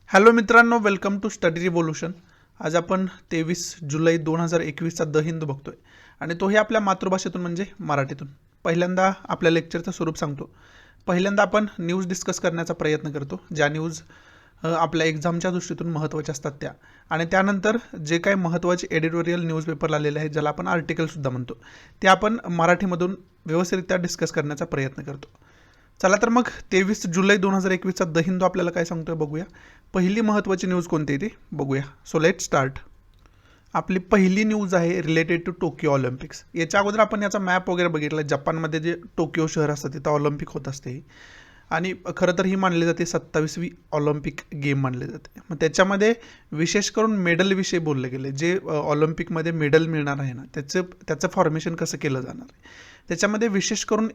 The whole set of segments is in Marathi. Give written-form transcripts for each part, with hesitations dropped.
हॅलो मित्रांनो, वेलकम टू स्टडी रिव्होल्यूशन. आज आपण 23 जुलै 2021चा द हिंदू बघतोय आणि तोही आपल्या मातृभाषेतून म्हणजे मराठीतून. पहिल्यांदा आपल्या लेक्चरचं स्वरूप सांगतो. पहिल्यांदा आपण न्यूज डिस्कस करण्याचा प्रयत्न करतो, ज्या न्यूज आपल्या एक्झामच्या दृष्टीतून महत्त्वाच्या असतात त्या, आणि त्यानंतर जे काही महत्त्वाचे एडिटोरियल न्यूजपेपर आलेले आहेत, ज्याला आपण आर्टिकलसुद्धा म्हणतो, ते आपण मराठीमधून व्यवस्थितरित्या डिस्कस करण्याचा प्रयत्न करतो. चला तर मग 23 जुलै 2021चा द हिंदू आपल्याला काय सांगतोय बघूया. पहिली महत्त्वाची न्यूज कोणती आहे ती बघूया. So let start. आपली पहिली न्यूज आहे रिलेटेड टू टोकियो ऑलिम्पिक्स. याच्या अगोदर आपण याचा मॅप वगैरे बघितला. जपानमध्ये जे टोकियो शहर असतं तिथं ऑलिम्पिक होत असते आणि खरं तर ही मानली जाते 27वी ऑलिम्पिक गेम मानली जाते. मग त्याच्यामध्ये विशेष करून मेडलविषयी बोलले गेले. जे ऑलिम्पिकमध्ये मेडल मिळणार आहे ना, त्याचं फॉर्मेशन कसं केलं जाणार आहे. त्याच्यामध्ये विशेष करून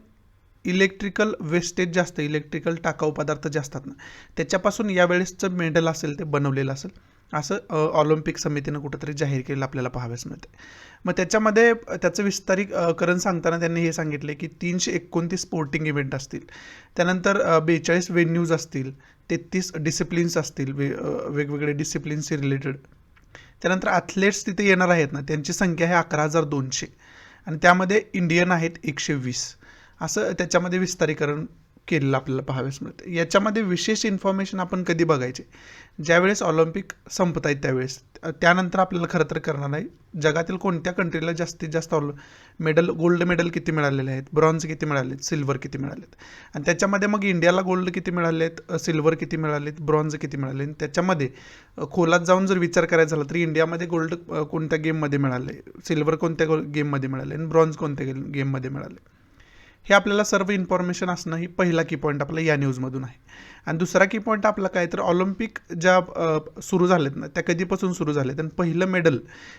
इलेक्ट्रिकल वेस्टेज जास्त, इलेक्ट्रिकल टाकाऊ पदार्थ जे असतात ना, त्याच्यापासून यावेळेसचं मेडल असेल ते बनवलेलं असेल असं ऑलिम्पिक समितीनं कुठंतरी जाहीर केलेलं आपल्याला पाहाव्यास मिळते. मग त्याच्यामध्ये त्याचं विस्तारीकरण सांगताना त्यांनी हे सांगितले की 329 स्पोर्टिंग इव्हेंट असतील, त्यानंतर 42 वेन्यूज असतील, 33 डिसिप्लिन्स असतील, वेगवेगळे डिसिप्लिन्सशी रिलेटेड. त्यानंतर ॲथलेट्स तिथे येणार आहेत ना, त्यांची संख्या आहे 11,200 आणि त्यामध्ये इंडियन आहेत 120. असं त्याच्यामध्ये विस्तारीकरण केलेलं आपल्याला पाहाव्यास मिळतं. याच्यामध्ये विशेष इन्फॉर्मेशन आपण कधी बघायचे, ज्यावेळेस ऑलिम्पिक संपत आहेत त्यावेळेस. त्यानंतर आपल्याला खरं तर करणार आहे जगातील कोणत्या कंट्रीला जास्तीत जास्त मेडल, गोल्ड मेडल किती मिळालेले आहेत, ब्रॉन्झ किती मिळाले आहेत, सिल्वर किती मिळालेत, आणि त्याच्यामध्ये मग इंडियाला गोल्ड किती मिळाले आहेत, सिल्वर किती मिळालेत, ब्रॉन्झ किती मिळाले. आणि त्याच्यामध्ये खोलात जाऊन जर विचार करायचा झाला तर इंडियामध्ये गोल्ड कोणत्या गेममध्ये मिळाले, सिल्वर कोणत्या गेममध्ये मिळाले आणि ब्रॉन्झ कोणत्या गेममध्ये मिळाले, हे आपल्याला सर्व इन्फॉर्मेशन असणं ही पहिला की पॉईंट आपला या न्यूजमधून आहे. आणि दुसरा की पॉईंट आपला काय तर ऑलिम्पिक ज्या सुरू झालेत ना, त्या कधीपासून सुरू झालेत आणि पहिलं मेडल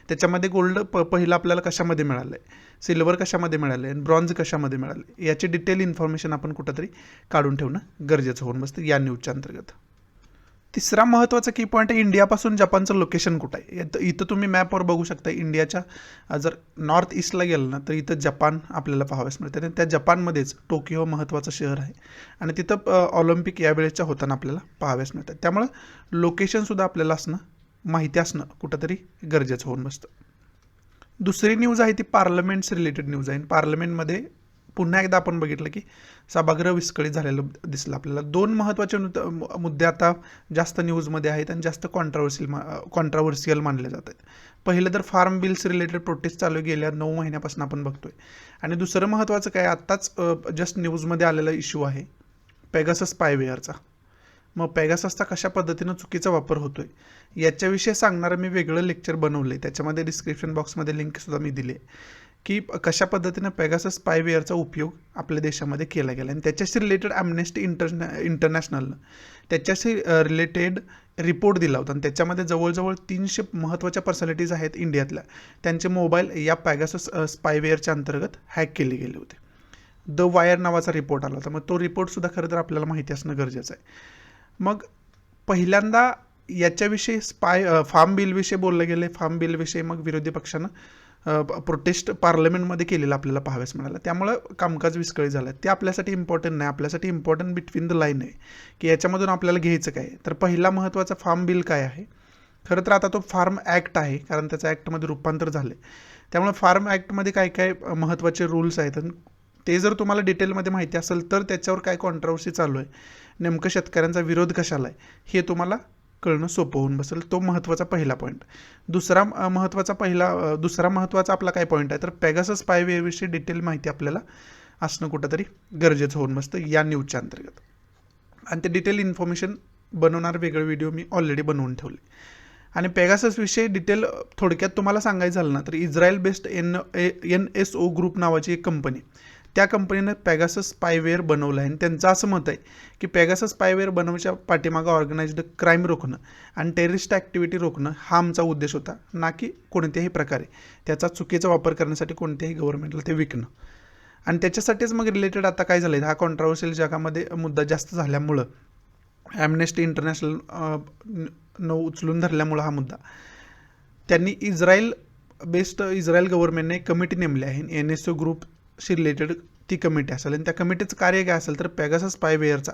त्याच्यामध्ये गोल्ड पहिलं आपल्याला कशामध्ये मिळालं आहे, सिल्वर कशामध्ये मिळालं आहे आणि ब्रॉन्झ कशामध्ये मिळालं, याची डिटेल इन्फॉर्मेशन आपण कुठंतरी काढून ठेवणं गरजेचं होऊन बसतं या न्यूजच्या अंतर्गत. तिसरा महत्त्वाचा की पॉईंट आहे इंडियापासून जपानचं लोकेशन कुठं आहे. इथं तुम्ही मॅपवर बघू शकता. इंडियाच्या जर नॉर्थ ईस्टला गेलं ना तर इथं जपान आपल्याला पाहाव्यास मिळतं आणि त्या जपानमध्येच टोकियो महत्त्वाचं शहर आहे आणि तिथं ऑलिम्पिक यावेळेसच्या होताना आपल्याला पाहाव्यास मिळतं. त्यामुळं लोकेशनसुद्धा आपल्याला असणं, माहिती असणं कुठंतरी गरजेचं होऊन बसतं. दुसरी न्यूज आहे ती पार्लमेंट्स रिलेटेड न्यूज आहे. पुन्हा एकदा आपण बघितलं की सभागृह विस्कळीत झालेलं दिसलं आपल्याला. दोन महत्त्वाचे मुद्दे आता जास्त न्यूजमध्ये आहेत आणि जास्त कॉन्ट्रावर्सियल मानले जात आहेत. पहिलं तर फार्म बिल्स रिलेटेड प्रोटेस्ट चालू गेल्या 9 महिन्यापासून आपण बघतोय. आणि दुसरं महत्त्वाचं काय, आत्ताच जस्ट न्यूजमध्ये आलेला इश्यू आहे पेगासस स्पायवेअरचा. मग पेगाससचा कशा पद्धतीनं चुकीचा वापर होतोय याच्याविषयी सांगणारं मी वेगळं लेक्चर बनवलं आहे. त्याच्यामध्ये डिस्क्रिप्शन बॉक्समध्ये लिंकसुद्धा मी दिली आहे की कशा पद्धतीनं पेगासस स्पायवेअरचा उपयोग आपल्या देशामध्ये केला गेला. आणि त्याच्याशी रिलेटेड ॲम्नेस्टी इंटरनॅशनलनं त्याच्याशी रिलेटेड रिपोर्ट दिला होता आणि त्याच्यामध्ये जवळजवळ 300 महत्त्वाच्या पर्सनॅलिटीज आहेत इंडियातल्या, त्यांचे मोबाईल या पेगासस स्पायवेअरच्या अंतर्गत हॅक केले गेले होते. द वायर नावाचा रिपोर्ट आला होता. मग तो रिपोर्टसुद्धा खरं तर आपल्याला माहिती असणं गरजेचं आहे. मग पहिल्यांदा याच्याविषयी फार्म बिलविषयी बोललं गेले. फार्म बिलविषयी मग विरोधी पक्षानं प्रोटेस्ट पार्लमेंटमध्ये केलेलं आपल्याला पाहाव्यास मिळालं. त्यामुळं कामकाज विस्कळीत झालं. ते आपल्यासाठी इम्पॉर्टंट नाही. आपल्यासाठी इम्पॉर्टंट बिटवीन द लाईन आहे की याच्यामधून आपल्याला घ्यायचं काय. तर पहिला महत्त्वाचा फार्म बिल काय आहे. खरं तर आता तो फार्म ॲक्ट आहे, कारण त्याचं ॲक्टमध्ये रूपांतर झालं आहे. त्यामुळे फार्म ॲक्टमध्ये काय काय महत्त्वाचे रूल्स आहेत आणि ते जर तुम्हाला डिटेलमध्ये माहिती असेल तर त्याच्यावर काय कॉन्ट्रावर्सी चालू आहे, नेमकं शेतकऱ्यांचा विरोध कशाला आहे, हे तुम्हाला कळणं सोपं होऊन बसेल. तो महत्त्वाचा पहिला पॉईंट. दुसरा महत्त्वाचा आपला काय पॉईंट आहे तर पेगासस स्पायवेअरविषयी डिटेल माहिती आपल्याला असणं कुठंतरी गरजेचं होऊन बसतं या न्यूजच्या अंतर्गत. आणि ते डिटेल इन्फॉर्मेशन बनवणार वेगळे व्हिडिओ मी ऑलरेडी बनवून ठेवले. आणि पेगाससविषयी डिटेल थोडक्यात तुम्हाला सांगायचं झालं ना तर इस्रायल बेस्ड NSO ग्रुप नावाची एक कंपनी, त्या कंपनीनं पेगासस स्पायवेअर बनवलं आहे. आणि त्यांचं असं मत आहे की पेगासस स्पायवेअर बनवण्याच्या पाठीमागं ऑर्गनाइज्ड क्राईम रोखणं आणि टेररिस्ट ॲक्टिव्हिटी रोखणं हा आमचा उद्देश होता, ना की कोणत्याही प्रकारे त्याचा चुकीचा वापर करण्यासाठी कोणत्याही गव्हर्नमेंटला ते विकणं. आणि त्याच्यासाठीच मग रिलेटेड आता काय झालं, हा कॉन्ट्रावर्शियल जगामध्ये मुद्दा जास्त झाल्यामुळं ॲम्नेस्टी इंटरनॅशनल उचलून धरल्यामुळं हा मुद्दा त्यांनी इस्रायल गव्हर्नमेंटने कमिटी नेमली आहे NSO ग्रुपशी रिलेटेड ती कमिटी असेल आणि त्या कमिटीचं कार्य काय असेल तर पॅगासस स्पायवेअरचा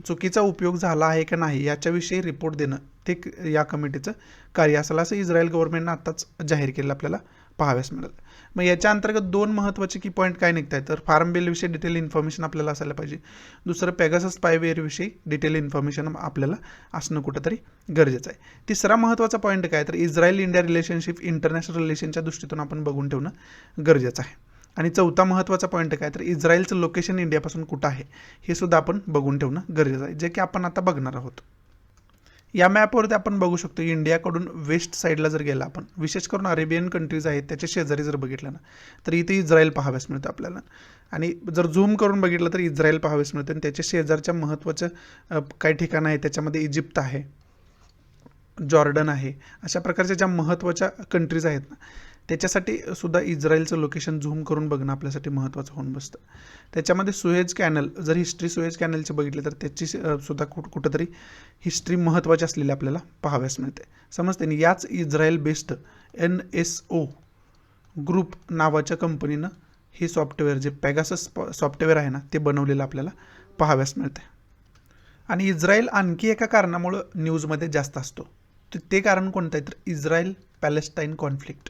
चुकीचा उपयोग झाला आहे का नाही याच्याविषयी रिपोर्ट देणं ते या कमिटीचं कार्य असेल असं इस्रायल गव्हर्नमेंटनं आत्ताच जाहीर केलं आपल्याला पाहाव्यास मिळेल. मग याच्या अंतर्गत 2 महत्त्वाचे की पॉईंट काय निघत आहेत तर फार्म बिलविषयी डिटेल इन्फॉर्मेशन आपल्याला असायला पाहिजे. दुसरं पॅगासस स्पायवेअरविषयी डिटेल इन्फॉर्मेशन आपल्याला असणं कुठंतरी गरजेचं आहे. तिसरा महत्त्वाचा पॉईंट काय तर इस्रायल इंडिया रिलेशनशिप इंटरनॅशनल रिलेशनच्या दृष्टीतून आपण बघून ठेवणं गरजेचं आहे. आणि चौथा महत्त्वाचा पॉईंट काय तर इस्रायलचं लोकेशन इंडियापासून कुठं आहे हे सुद्धा आपण बघून ठेवणं गरजेचं आहे, जे की आपण आता बघणार आहोत. या मॅपवरती आपण बघू शकतो इंडियाकडून वेस्ट साईडला जर गेला आपण, विशेष करून अरेबियन कंट्रीज आहेत त्याच्या शेजारी जर बघितलं ना तर इथे इस्रायल पाहाव्यास मिळतं आपल्याला. आणि जर झूम करून बघितलं तर इस्रायल पाहाव्यास मिळतं आणि त्याच्या शेजारच्या महत्त्वाचं काही ठिकाणं आहेत त्याच्यामध्ये इजिप्त आहे, जॉर्डन आहे. अशा प्रकारच्या ज्या महत्त्वाच्या कंट्रीज आहेत ना त्याच्यासाठी सुद्धा इस्रायलचं लोकेशन झूम करून बघणं आपल्यासाठी महत्त्वाचं होऊन बसतं. त्याच्यामध्ये सुएज कॅनल जर हिस्ट्री सुएज कॅनलची बघितली तर त्याची सुद्धा कुठंतरी हिस्ट्री महत्त्वाची असलेली आपल्याला पाहाव्यास मिळते. समजते ना. याच इस्रायल बेस्ड NSO ग्रुप नावाच्या कंपनीनं हे सॉफ्टवेअर जे पॅगासस सॉफ्टवेअर आहे ना ते बनवलेलं आपल्याला पाहाव्यास मिळते. आणि इस्रायल आणखी एका कारणामुळं न्यूजमध्ये जास्त असतो ते कारण कोणतं आहे तर इस्रायल पॅलेस्टाईन कॉन्फ्लिक्ट.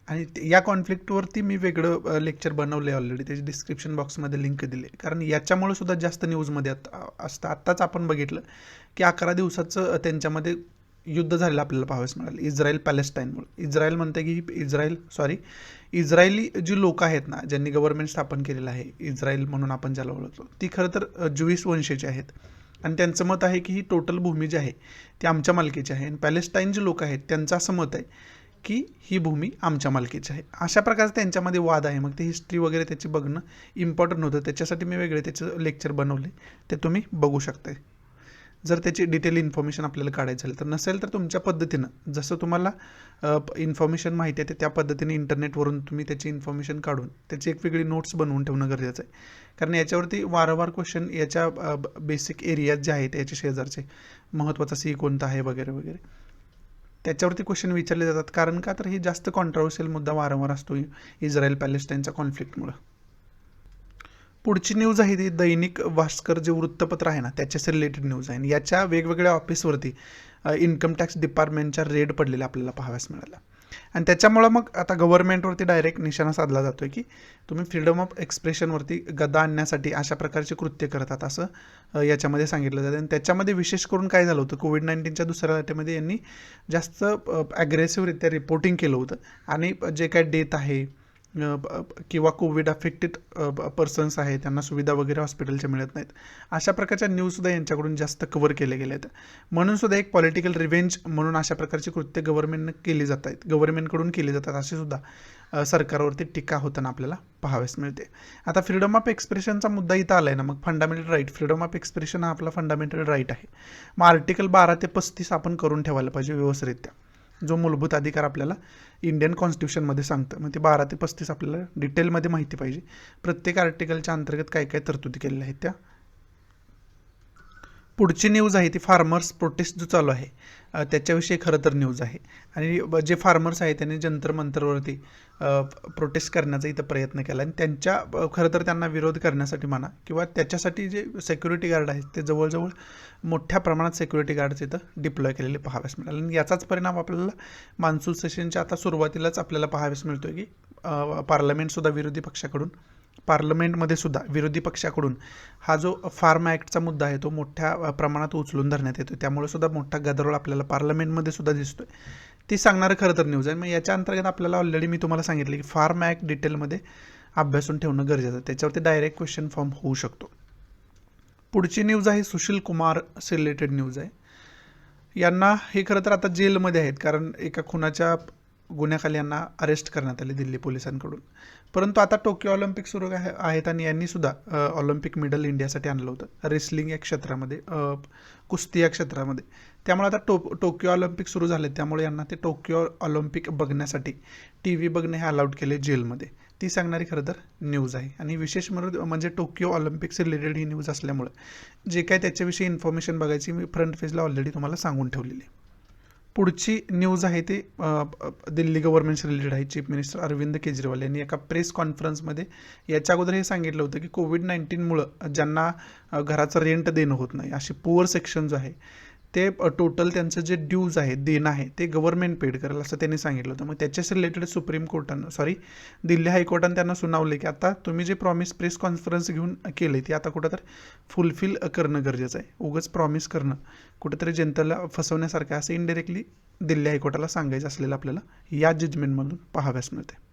आणि या कॉन्फ्लिक्टवरती मी वेगळं लेक्चर बनवलं आहे ऑलरेडी, त्याची डिस्क्रिप्शन बॉक्समध्ये लिंक दिली आहे. कारण याच्यामुळे सुद्धा जास्त न्यूजमध्ये असतं. आत्ताच आपण बघितलं की 11 दिवसाचं त्यांच्यामध्ये युद्ध झालेलं आपल्याला पाहावयास मिळालं इस्रायल पॅलेस्टाईनमुळे. इस्रायल म्हणते की इस्रायली जी लोक आहेत ना ज्यांनी गव्हर्नमेंट स्थापन केलेलं आहे इस्रायल म्हणून आपण ज्याला ओळखतो ती खरं तर ज्यूइश वंशाची आहेत. आणि त्यांचं मत आहे की ही टोटल भूमी जी आहे ती आमच्या मालकीची आहे. आणि पॅलेस्टाईन जे लोक आहेत त्यांचं असं मत आहे की ही भूमी आमच्या मालकीची आहे. अशा प्रकारचे त्यांच्यामध्ये वाद आहे. मग ते हिस्ट्री वगैरे त्याची बघणं इम्पॉर्टंट होतं. त्याच्यासाठी मी वेगळे त्याचं लेक्चर बनवले, ते तुम्ही बघू शकता जर त्याची डिटेल इन्फॉर्मेशन आपल्याला काढायचं झालं तर. नसेल तर तुमच्या पद्धतीनं जसं तुम्हाला इन्फॉर्मेशन माहिती आहे त्या पद्धतीने इंटरनेटवरून तुम्ही त्याची इन्फॉर्मेशन काढून त्याची एक वेगळी नोट्स बनवून ठेवणं गरजेचं आहे. कारण याच्यावरती वारंवार क्वेश्चन याच्या बेसिक एरियाज जे आहेत याच्या शेजारचे महत्त्वाचा सी कोणता आहे वगैरे वगैरे त्याच्यावरती क्वेश्चन विचारले जातात. कारण का तर हे जास्त कॉन्ट्रोवर्शियल मुद्दा वारंवार असतो इस्रायल पॅलेस्टाईनच्या कॉन्फ्लिक्टमुळं. पुढची न्यूज आहे ती दैनिक भास्कर जे वृत्तपत्र आहे ना त्याच्याशी रिलेटेड न्यूज आहे. याच्या वेगवेगळ्या ऑफिसवरती इन्कम टॅक्स डिपार्टमेंटच्या रेड पडलेल्या आपल्याला पाहाव्यास मिळाला. आणि त्याच्यामुळं मग आता गव्हर्नमेंटवरती डायरेक्ट निशाणा साधला जातो आहे की तुम्ही फ्रीडम ऑफ एक्सप्रेशनवरती गदा आणण्यासाठी अशा प्रकारचे कृत्य करतात असं याच्यामध्ये सांगितलं जातं. आणि त्याच्यामध्ये विशेष करून काय झालं होतं कोविड-19च्या दुसऱ्या लाटेमध्ये यांनी जास्त ॲग्रेसिव्हरित्या रिपोर्टिंग केलं होतं. आणि जे काय डेथ आहे किंवा कोविड अफेक्टेड पर्सन्स आहेत त्यांना सुविधा वगैरे हॉस्पिटलच्या मिळत नाहीत अशा प्रकारच्या न्यूजसुद्धा यांच्याकडून जास्त कव्हर केले गेले आहेत. म्हणून सुद्धा एक पॉलिटिकल रिव्हेंज म्हणून अशा प्रकारची कृत्य गव्हर्नमेंटकडून केली जातात अशी सुद्धा सरकारवरती टीका होताना आपल्याला पाहाव्यास मिळते. आता फ्रीडम ऑफ एक्सप्रेशनचा मुद्दा इथं आला आहे ना, मग fundamental right freedom of expression हा आपला फंडामेंटल राईट आहे. मग आर्टिकल 12 ते 35 आपण करून ठेवायला पाहिजे व्यवस्थितरित्या, जो मूलभूत अधिकार आपल्याला इंडियन कॉन्स्टिट्यूशनमध्ये सांगतं. मग ते 12 ते 35 आपल्याला डिटेलमध्ये माहिती पाहिजे. प्रत्येक आर्टिकलच्या अंतर्गत काय काय तरतुदी केलेल्या आहेत त्या. पुढची न्यूज आहे ती फार्मर्स प्रोटेस्ट जो चालू आहे त्याच्याविषयी खरं तर न्यूज आहे. आणि जे फार्मर्स आहेत त्यांनी जंतर मंतरवरती प्रोटेस्ट करण्याचा इथं प्रयत्न केला. आणि त्यांच्या खरं तर त्यांना विरोध करण्यासाठी म्हणा किंवा त्याच्यासाठी जे सिक्युरिटी गार्ड आहेत ते जवळजवळ मोठ्या प्रमाणात सिक्युरिटी गार्ड्स इथं डिप्लॉय केलेले पाहाव्यास मिळाले. आणि याचाच परिणाम आपल्याला मान्सून सेशनच्या आता सुरुवातीलाच आपल्याला पाहाव्यास मिळतो की पार्लमेंटमध्ये सुद्धा विरोधी पक्षाकडून हा जो फार्म ॲक्टचा मुद्दा आहे तो मोठ्या प्रमाणात उचलून धरण्यात येतो. त्यामुळे सुद्धा मोठा गदारोळ आपल्याला पार्लमेंटमध्ये सुद्धा दिसतोय. ती सांगणारं खरं तर न्यूज आहे. मग याच्या अंतर्गत आपल्याला ऑलरेडी मी तुम्हाला सांगितलं की फार्म ॲक्ट डिटेलमध्ये अभ्यासून ठेवणं गरजेचं आहे. त्याच्यावरती डायरेक्ट क्वेश्चन फॉर्म होऊ शकतो. पुढची न्यूज आहे सुशील कुमार रिलेटेड न्यूज आहे. यांना हे खरं तर आता जेलमध्ये आहेत कारण एका खुनाच्या गुन्ह्याखाली यांना अरेस्ट करण्यात आले दिल्ली पोलिसांकडून. परंतु आता टोकियो ऑलिम्पिक सुरू आहेत आणि यांनी सुद्धा ऑलिम्पिक मेडल इंडियासाठी आणलं होतं रेसलिंग या क्षेत्रामध्ये, कुस्ती या क्षेत्रामध्ये. त्यामुळे आता टोकियो ऑलिम्पिक सुरू झाले त्यामुळे यांना ते टोकियो ऑलिम्पिक बघण्यासाठी TV बघणे हे अलाउड केले जेलमध्ये. ती सांगणारी खरं तर न्यूज आहे. आणि विशेष म्हणजे टोकियो ऑलिम्पिक्स रिलेटेड ही न्यूज असल्यामुळे जे काय त्याच्याविषयी इन्फॉर्मेशन बघायची मी फ्रंट पेजला ऑलरेडी तुम्हाला सांगून ठेवलेली. पुढची न्यूज आहे ते दिल्ली गव्हर्नमेंटशी रिलेटेड आहे. चीफ मिनिस्टर अरविंद केजरीवाल यांनी एका प्रेस कॉन्फरन्समध्ये याच्या अगोदर हे सांगितलं होतं की कोविड-19मुळं ज्यांना घराचं रेंट देणं होत नाही, अशी पुअर सेक्शन जो आहे ते टोटल त्यांचं जे ड्यूज आहे, देणं आहे, ते गव्हर्नमेंट पेड करेल असं त्यांनी सांगितलं होतं. मग त्याच्याशी रिलेटेड सुप्रीम कोर्टानं दिल्ली हायकोर्टानं त्यांना सुनावले की आता तुम्ही जे प्रॉमिस प्रेस कॉन्फरन्स घेऊन केले ते आता कुठं तर फुलफिल करणं गरजेचं आहे. उगाच प्रॉमिस करणं कुठेतरी जनतेला फसवण्यासारखं असं इनडायरेक्टली दिल्ली हायकोर्टाला सांगायचं असलेलं आपल्याला या जजमेंटमधून पाहाव्यास मिळते.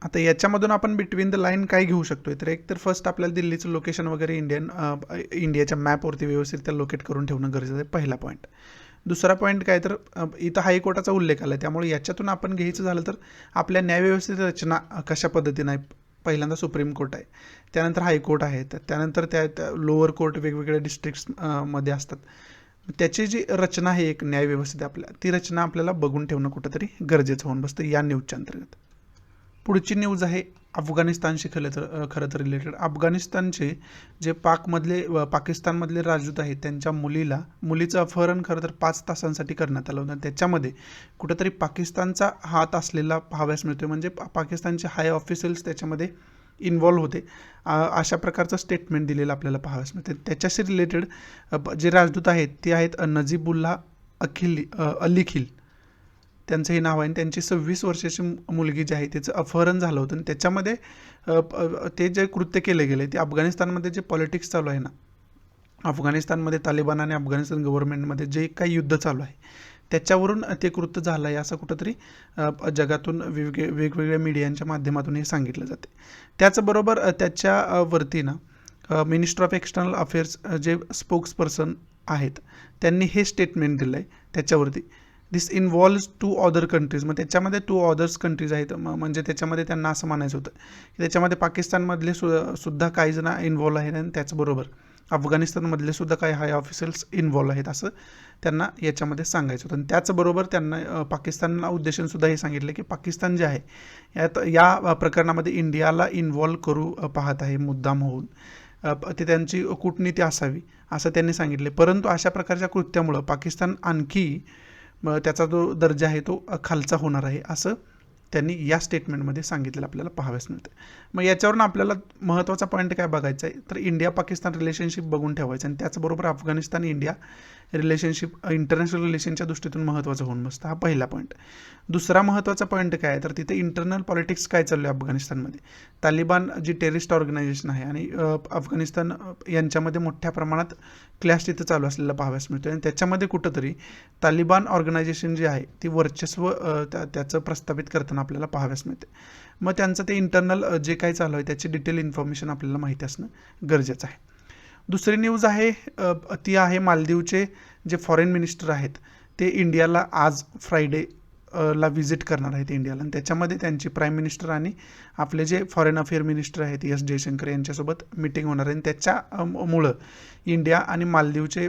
आता याच्यामधून आपण बिटवीन द लाईन काय घेऊ शकतोय, तर एक तर फर्स्ट आपल्याला दिल्लीचं लोकेशन वगैरे इंडियाच्या मॅपवरती व्यवस्थित त्या लोकेट करून ठेवणं गरजेचं आहे, पहिला पॉईंट. दुसरा पॉईंट काय तर इथं हायकोर्टाचा उल्लेख आला आहे, त्यामुळे याच्यातून आपण घ्यायचं झालं तर आपल्या न्यायव्यवस्थेची रचना कशा पद्धतीनं आहे. पहिल्यांदा सुप्रीम कोर्ट आहे, त्यानंतर हायकोर्ट आहे, त्यानंतर त्या लोअर कोर्ट वेगवेगळ्या डिस्ट्रिक्ट्स मध्ये असतात. त्याची जी रचना आहे एक न्यायव्यवस्थेत आपल्या, ती रचना आपल्याला बघून ठेवणं कुठंतरी गरजेचं होऊन बसतं या न्यूजच्या अंतर्गत. पुढची न्यूज आहे अफगाणिस्तानशी खरं तर रिलेटेड. अफगाणिस्तानचे जे पाकिस्तानमधले राजदूत आहेत त्यांच्या मुलीचं अपहरण खरं तर 5 तासांसाठी करण्यात आलं होतं. त्याच्यामध्ये कुठंतरी पाकिस्तानचा हात असलेला पाहाव्यास मिळतोय, म्हणजे पाकिस्तानचे हाय ऑफिशियल्स त्याच्यामध्ये इन्व्हॉल्व्ह होते अशा प्रकारचं स्टेटमेंट दिलेलं आपल्याला पाहाव्यास मिळते. त्याच्याशी रिलेटेड जे राजदूत आहेत ते आहेत नजीबुल्ला अली खिल त्यांचं हे नाव आहे. त्यांची 26 वर्षाची मुलगी जी आहे त्याचं अपहरण झालं होतं आणि त्याच्यामध्ये ते जे कृत्य केले गेले ते अफगाणिस्तानमध्ये जे पॉलिटिक्स चालू आहे ना, अफगाणिस्तानमध्ये तालिबान आणि अफगाणिस्तान गव्हर्नमेंटमध्ये जे काही युद्ध चालू आहे त्याच्यावरून ते कृत्य झालं आहे असं कुठंतरी जगातून वेगवेगळ्या मीडियांच्या माध्यमातून हे सांगितलं जाते. त्याचबरोबर त्याच्यावरती ना मिनिस्टर ऑफ एक्सटर्नल अफेअर्स जे स्पोक्सपर्सन आहेत त्यांनी हे स्टेटमेंट दिलं आहे त्याच्यावरती. दिस इन्व्हॉल्व्स 2 अदर कंट्रीज. मग त्याच्यामध्ये 2 अदर्स कंट्रीज आहेत, म्हणजे त्याच्यामध्ये त्यांना असं म्हणायचं होतं की त्याच्यामध्ये पाकिस्तानमधले सुद्धा काही जण इन्व्हॉल्व आहेत आणि त्याचबरोबर अफगाणिस्तानमधले सुद्धा काही हाय ऑफिशियल्स इन्व्हॉल्व आहेत असं त्यांना याच्यामध्ये सांगायचं होतं. आणि त्याचबरोबर त्यांना पाकिस्तानला उद्देशून सुद्धा हे सांगितलं की पाकिस्तान जे आहे या प्रकरणामध्ये इंडियाला इन्व्हॉल्व करू पाहत आहे मुद्दाम होऊन, ते त्यांची कूटनीती असावी असं त्यांनी सांगितले. परंतु अशा प्रकारच्या कृत्यामुळं पाकिस्तान आणखी त्याचा जो दर्जा आहे तो खालचा होणार आहे असं त्यांनी या स्टेटमेंटमध्ये सांगितलेलं आपल्याला पाहाव्यास मिळतं. मग याच्यावरून आपल्याला महत्त्वाचा पॉईंट काय बघायचा आहे तर इंडिया पाकिस्तान रिलेशनशिप बघून ठेवायचं आणि त्याचबरोबर अफगाणिस्तान इंडिया रिलेशनशिप इंटरनॅशनल रिलेशनच्या दृष्टीतून महत्त्वाचं होऊन बसतं. हा पहिला पॉईंट. दुसरा महत्त्वाचा पॉईंट काय आहे तर तिथे इंटरनल पॉलिटिक्स काय चालू आहे अफगाणिस्तानमध्ये. तालिबान जी टेररिस्ट ऑर्गनायझेशन आहे आणि अफगाणिस्तान यांच्यामध्ये मोठ्या प्रमाणात क्लॅश तिथं चालू असलेला पाहाव्यास मिळतो आणि त्याच्यामध्ये कुठंतरी तालिबान ऑर्गनायझेशन जी आहे ती वर्चस्व त्याचं प्रस्थापित करताना आपल्याला पाहाव्यास मिळते. मग त्यांचं ते इंटरनल जे काही चालू आहे त्याची डिटेल इन्फॉर्मेशन आपल्याला माहिती असणं गरजेचं आहे. दुसरी न्यूज आहे ती आहे मालदीवचे जे फॉरेन मिनिस्टर आहेत ते इंडियाला आज फ्रायडे ला व्हिजिट करणार आहेत इंडियाला आणि त्याच्यामध्ये त्यांची प्राईम मिनिस्टर आणि आपले जे फॉरेन अफेअर मिनिस्टर आहेत एस जयशंकर यांच्यासोबत मीटिंग होणार आहे आणि त्याच्यामुळं इंडिया आणि मालदीवचे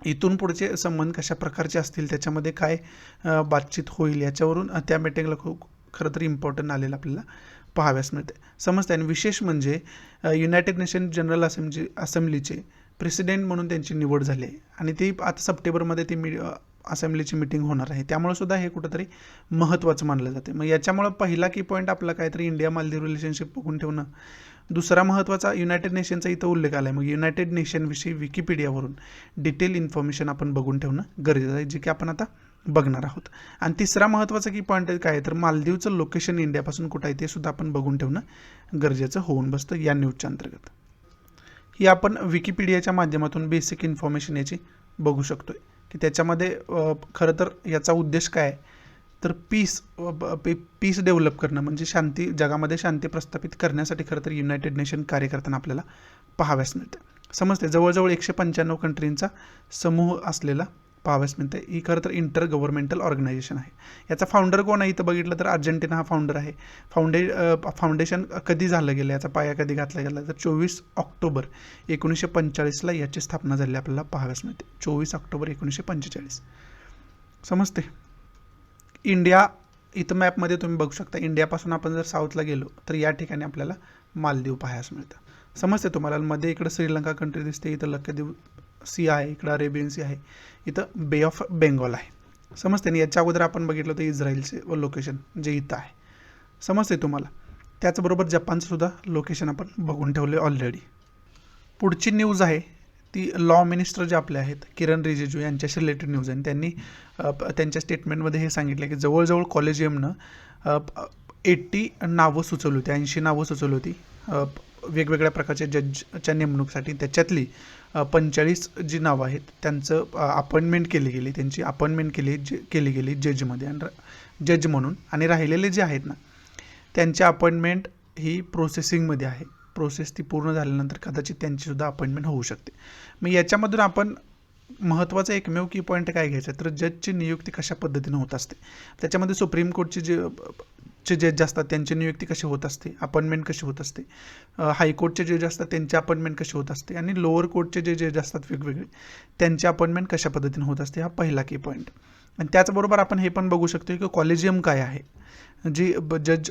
इथून पुढचे संबंध कशा प्रकारचे असतील, त्याच्यामध्ये काय बातचीत होईल याच्यावरून त्या मीटिंगला खूप खरं तर इम्पॉर्टंट आलेलं आपल्याला पाहाव्यास मिळते समजते. आणि विशेष म्हणजे युनायटेड नेशन जनरल असेंब्लीचे प्रेसिडेंट म्हणून त्यांची निवड झाली आहे आणि ती आता सप्टेंबरमध्ये ती असेंब्लीची मिटिंग होणार आहे, त्यामुळे सुद्धा हे कुठंतरी महत्त्वाचं मानलं जाते. मग याच्यामुळं पहिला की पॉईंट आपला काहीतरी इंडिया मालदीव रिलेशनशिप बघून ठेवणं. दुसरा महत्त्वाचा युनायटेड नेशनचा इथं उल्लेख आला आहे, मग युनायटेड नेशनविषयी विकिपीडियावरून डिटेल इन्फॉर्मेशन आपण बघून ठेवणं गरजेचं आहे, जे की आपण आता बघणार आहोत. आणि तिसरा महत्त्वाचा की पॉईंट काय आहे तर मालदीवचं लोकेशन इंडियापासून कुठं आहे ते सुद्धा आपण बघून ठेवणं गरजेचं होऊन बसतं या न्यूजच्या अंतर्गत. ही आपण विकिपीडियाच्या माध्यमातून बेसिक इन्फॉर्मेशन याची बघू शकतोय की त्याच्यामध्ये खरं तर याचा उद्देश काय आहे तर पीस डेव्हलप करणं, म्हणजे शांती, जगामध्ये शांती प्रस्थापित करण्यासाठी खरं तर युनायटेड नेशन कार्य करताना आपल्याला पाहाव्यास मिळते समजते. जवळजवळ 195 कंट्रींचा समूह असलेला पाहाव्यास मिळते. ही खरं तर इंटर गव्हर्नमेंटल ऑर्गनायझेशन आहे. याचा फाउंडर कोण आहे इथं बघितलं तर अर्जेंटिना हा फाउंडर आहे. फाउंडेशन कधी झालं गेलं, याचा पाया कधी घातला गेला तर 24 ऑक्टोबर 1945ला याची स्थापना झाली आपल्याला पाहाव्यास मिळते. 24 ऑक्टोबर 1945 समजते. इंडिया इथं मॅपमध्ये तुम्ही बघू शकता, इंडियापासून आपण जर साऊथला गेलो तर या ठिकाणी आपल्याला मालदीव पाहायला मिळतं समजते तुम्हाला. मध्ये इकडं श्रीलंका कंट्री दिसते, इथं लक्षद्वीप सी आहे, इकडं अरेबियन सी आहे, इथं बे ऑफ बेंगॉल आहे समजते ना, याच्या अगोदर आपण बघितलं होतं इस्रायलचे लोकेशन जे इथं आहे, समजते तुम्हाला. त्याचबरोबर जपानचं सुद्धा लोकेशन आपण बघून ठेवले ऑलरेडी. पुढची न्यूज आहे ती लॉ मिनिस्टर जे आपले आहेत किरण रिजिजू यांच्याशी रिलेटेड न्यूज आहे. त्यांनी त्यांच्या स्टेटमेंटमध्ये हे सांगितलं की जवळजवळ कॉलेजियमनं 80 नावं सुचवली होती, 80 नावं सुचवली होती वेगवेगळ्या प्रकारच्या जजच्या नेमणूकसाठी. त्याच्यातली 45 जी नावं आहेत त्यांचं अपॉइंटमेंट केली गेली, त्यांची अपॉइंटमेंट केली गेली जजमध्ये आणि जज म्हणून. आणि राहिलेले जे आहेत ना त्यांची अपॉइंटमेंट ही प्रोसेसिंगमध्ये आहे. प्रोसेस ती पूर्ण झाल्यानंतर कदाचित त्यांचीसुद्धा अपॉइंटमेंट होऊ शकते. मग याच्यामधून आपण महत्त्वाचा एकमेव की पॉईंट काय घ्यायचा तर जजची नियुक्ती कशा पद्धतीने होत असते. त्याच्यामध्ये सुप्रीम कोर्टचे जे जज असतात त्यांची नियुक्ती कशी होत असते, अपॉइंटमेंट कशी होत असते, हायकोर्टचे जज असतात त्यांची अपॉइंटमेंट कशी होत असते, आणि लोअर कोर्टचे जे जज असतात वेगवेगळे त्यांची अपॉइंटमेंट कशा पद्धतीने होत असते, हा पहिला की पॉईंट. आणि त्याचबरोबर आपण हे पण बघू शकतो की कॉलेजियम काय आहे, जी जज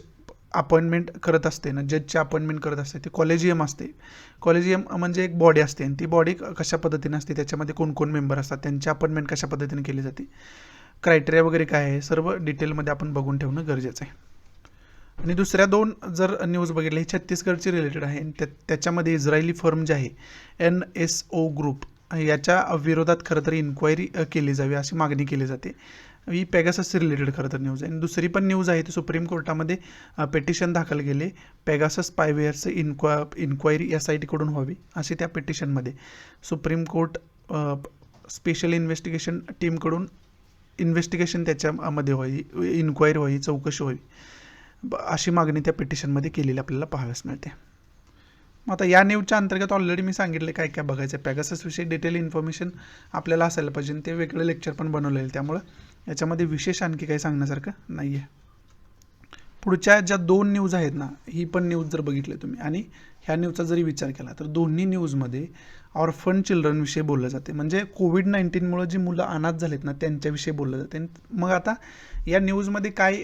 अपॉइंटमेंट करत असते ना, जजची अपॉइंटमेंट करत असते ते कॉलेजियम असते. कॉलेजियम म्हणजे एक बॉडी असते आणि ती बॉडी कशा पद्धतीने असते, त्याच्यामध्ये कोण कोण मेंबर असतात, त्यांची अपॉइंटमेंट कशा पद्धतीने केली जाते, क्रायटेरिया वगैरे काय आहे, सर्व डिटेलमध्ये आपण बघून ठेवणं गरजेचं आहे. आणि दुसऱ्या दोन जर न्यूज बघितल्या ही छत्तीसगडची रिलेटेड आहे आणि त्याच्यामध्ये इस्रायली फर्म जे आहे NSO ग्रुप याच्या विरोधात खरं तर इन्क्वायरी केली जावी अशी मागणी केली जाते. ही पेगाससशी रिलेटेड खरं तर न्यूज आहे. आणि दुसरी पण न्यूज आहे ती सुप्रीम कोर्टामध्ये पिटिशन दाखल केले पेगासस स्पायवेअरचं इन्क्वायरी SIT कडून व्हावी अशी त्या पिटिशनमध्ये सुप्रीम कोर्ट स्पेशल इन्व्हेस्टिगेशन टीमकडून इन्व्हेस्टिगेशन त्याच्यामध्ये व्हावी, इन्क्वायरी व्हावी, चौकशी व्हावी अशी मागणी त्या पिटिशनमध्ये केलेली आपल्याला पाहाव्यास मिळते. मग आता या न्यूजच्या अंतर्गत ऑलरेडी मी सांगितले काय काय बघायचं. पेगाससविषयी डिटेल इन्फॉर्मेशन आपल्याला असायला पाहिजे, ते वेगळं लेक्चर पण बनवलेलं आहे, त्यामुळं याच्यामध्ये विशेष आणखी काही सांगण्यासारखं नाही आहे. पुढच्या ज्या दोन न्यूज आहेत ना, ही पण न्यूज जर बघितले तुम्ही आणि ह्या न्यूजचा जरी विचार केला तर दोन्ही न्यूजमध्ये ऑर्फन चिल्ड्रनविषयी बोललं जाते. म्हणजे कोविड-19मुळे जी मुलं अनाथ झालेत ना त्यांच्याविषयी बोललं जाते. मग आता या न्यूजमध्ये काय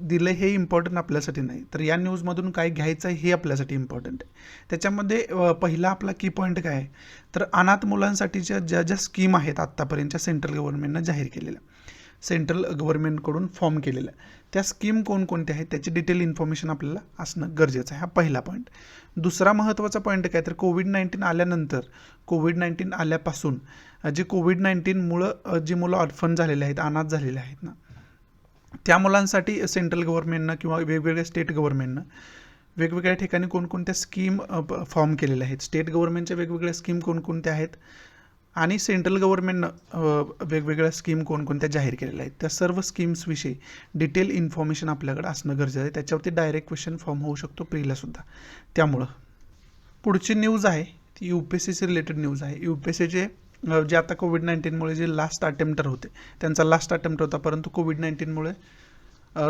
दिलं हे इम्पॉर्टंट आपल्यासाठी नाही, तर या न्यूजमधून काय घ्यायचं आहे हे आपल्यासाठी इम्पॉर्टंट आहे. त्याच्यामध्ये पहिला आपला की पॉईंट काय आहे तर अनाथ मुलांसाठीच्या ज्या स्कीम आहेत आत्तापर्यंतच्या सेंट्रल गव्हर्नमेंटनं जाहीर केलेल्या, सेंट्रल गव्हर्नमेंटकडून फॉर्म केलेल्या, त्या स्कीम कोणकोणत्या आहेत त्याची डिटेल इन्फॉर्मेशन आपल्याला असणं गरजेचं आहे. हा पहिला पॉईंट. दुसरा महत्त्वाचा पॉईंट काय तर कोविड-19 आल्यानंतर, कोविड-19 आल्यापासून जे कोविड-19मुळं जी मुलं ऑर्फन झालेले आहेत, अनाथ झालेले आहेत ना, त्या मुलांसाठी सेंट्रल गव्हर्नमेंटनं किंवा वेगवेगळ्या स्टेट गव्हर्नमेंटनं वेगवेगळ्या ठिकाणी कोणकोणत्या स्कीम फॉर्म केलेल्या आहेत. स्टेट गव्हर्नमेंटच्या वेगवेगळ्या स्कीम कोणकोणत्या आहेत आणि सेंट्रल गव्हर्नमेंटनं वेगवेगळ्या स्कीम कोणकोणत्या जाहीर केलेल्या आहेत. त्या सर्व स्कीम्सविषयी डिटेल इन्फॉर्मेशन आपल्याकडे असणं गरजेचं आहे. त्याच्यावरती डायरेक्ट क्वेश्चन फॉर्म होऊ शकतो प्रीलासुद्धा. त्यामुळं पुढची न्यूज आहे ती UPSCशी रिलेटेड न्यूज आहे. UPSCचे जे आता कोविड-19मुळे जे लास्ट अटेम्प्टर होते त्यांचा लास्ट अटेम्प्ट होता, परंतु कोविड-19मुळे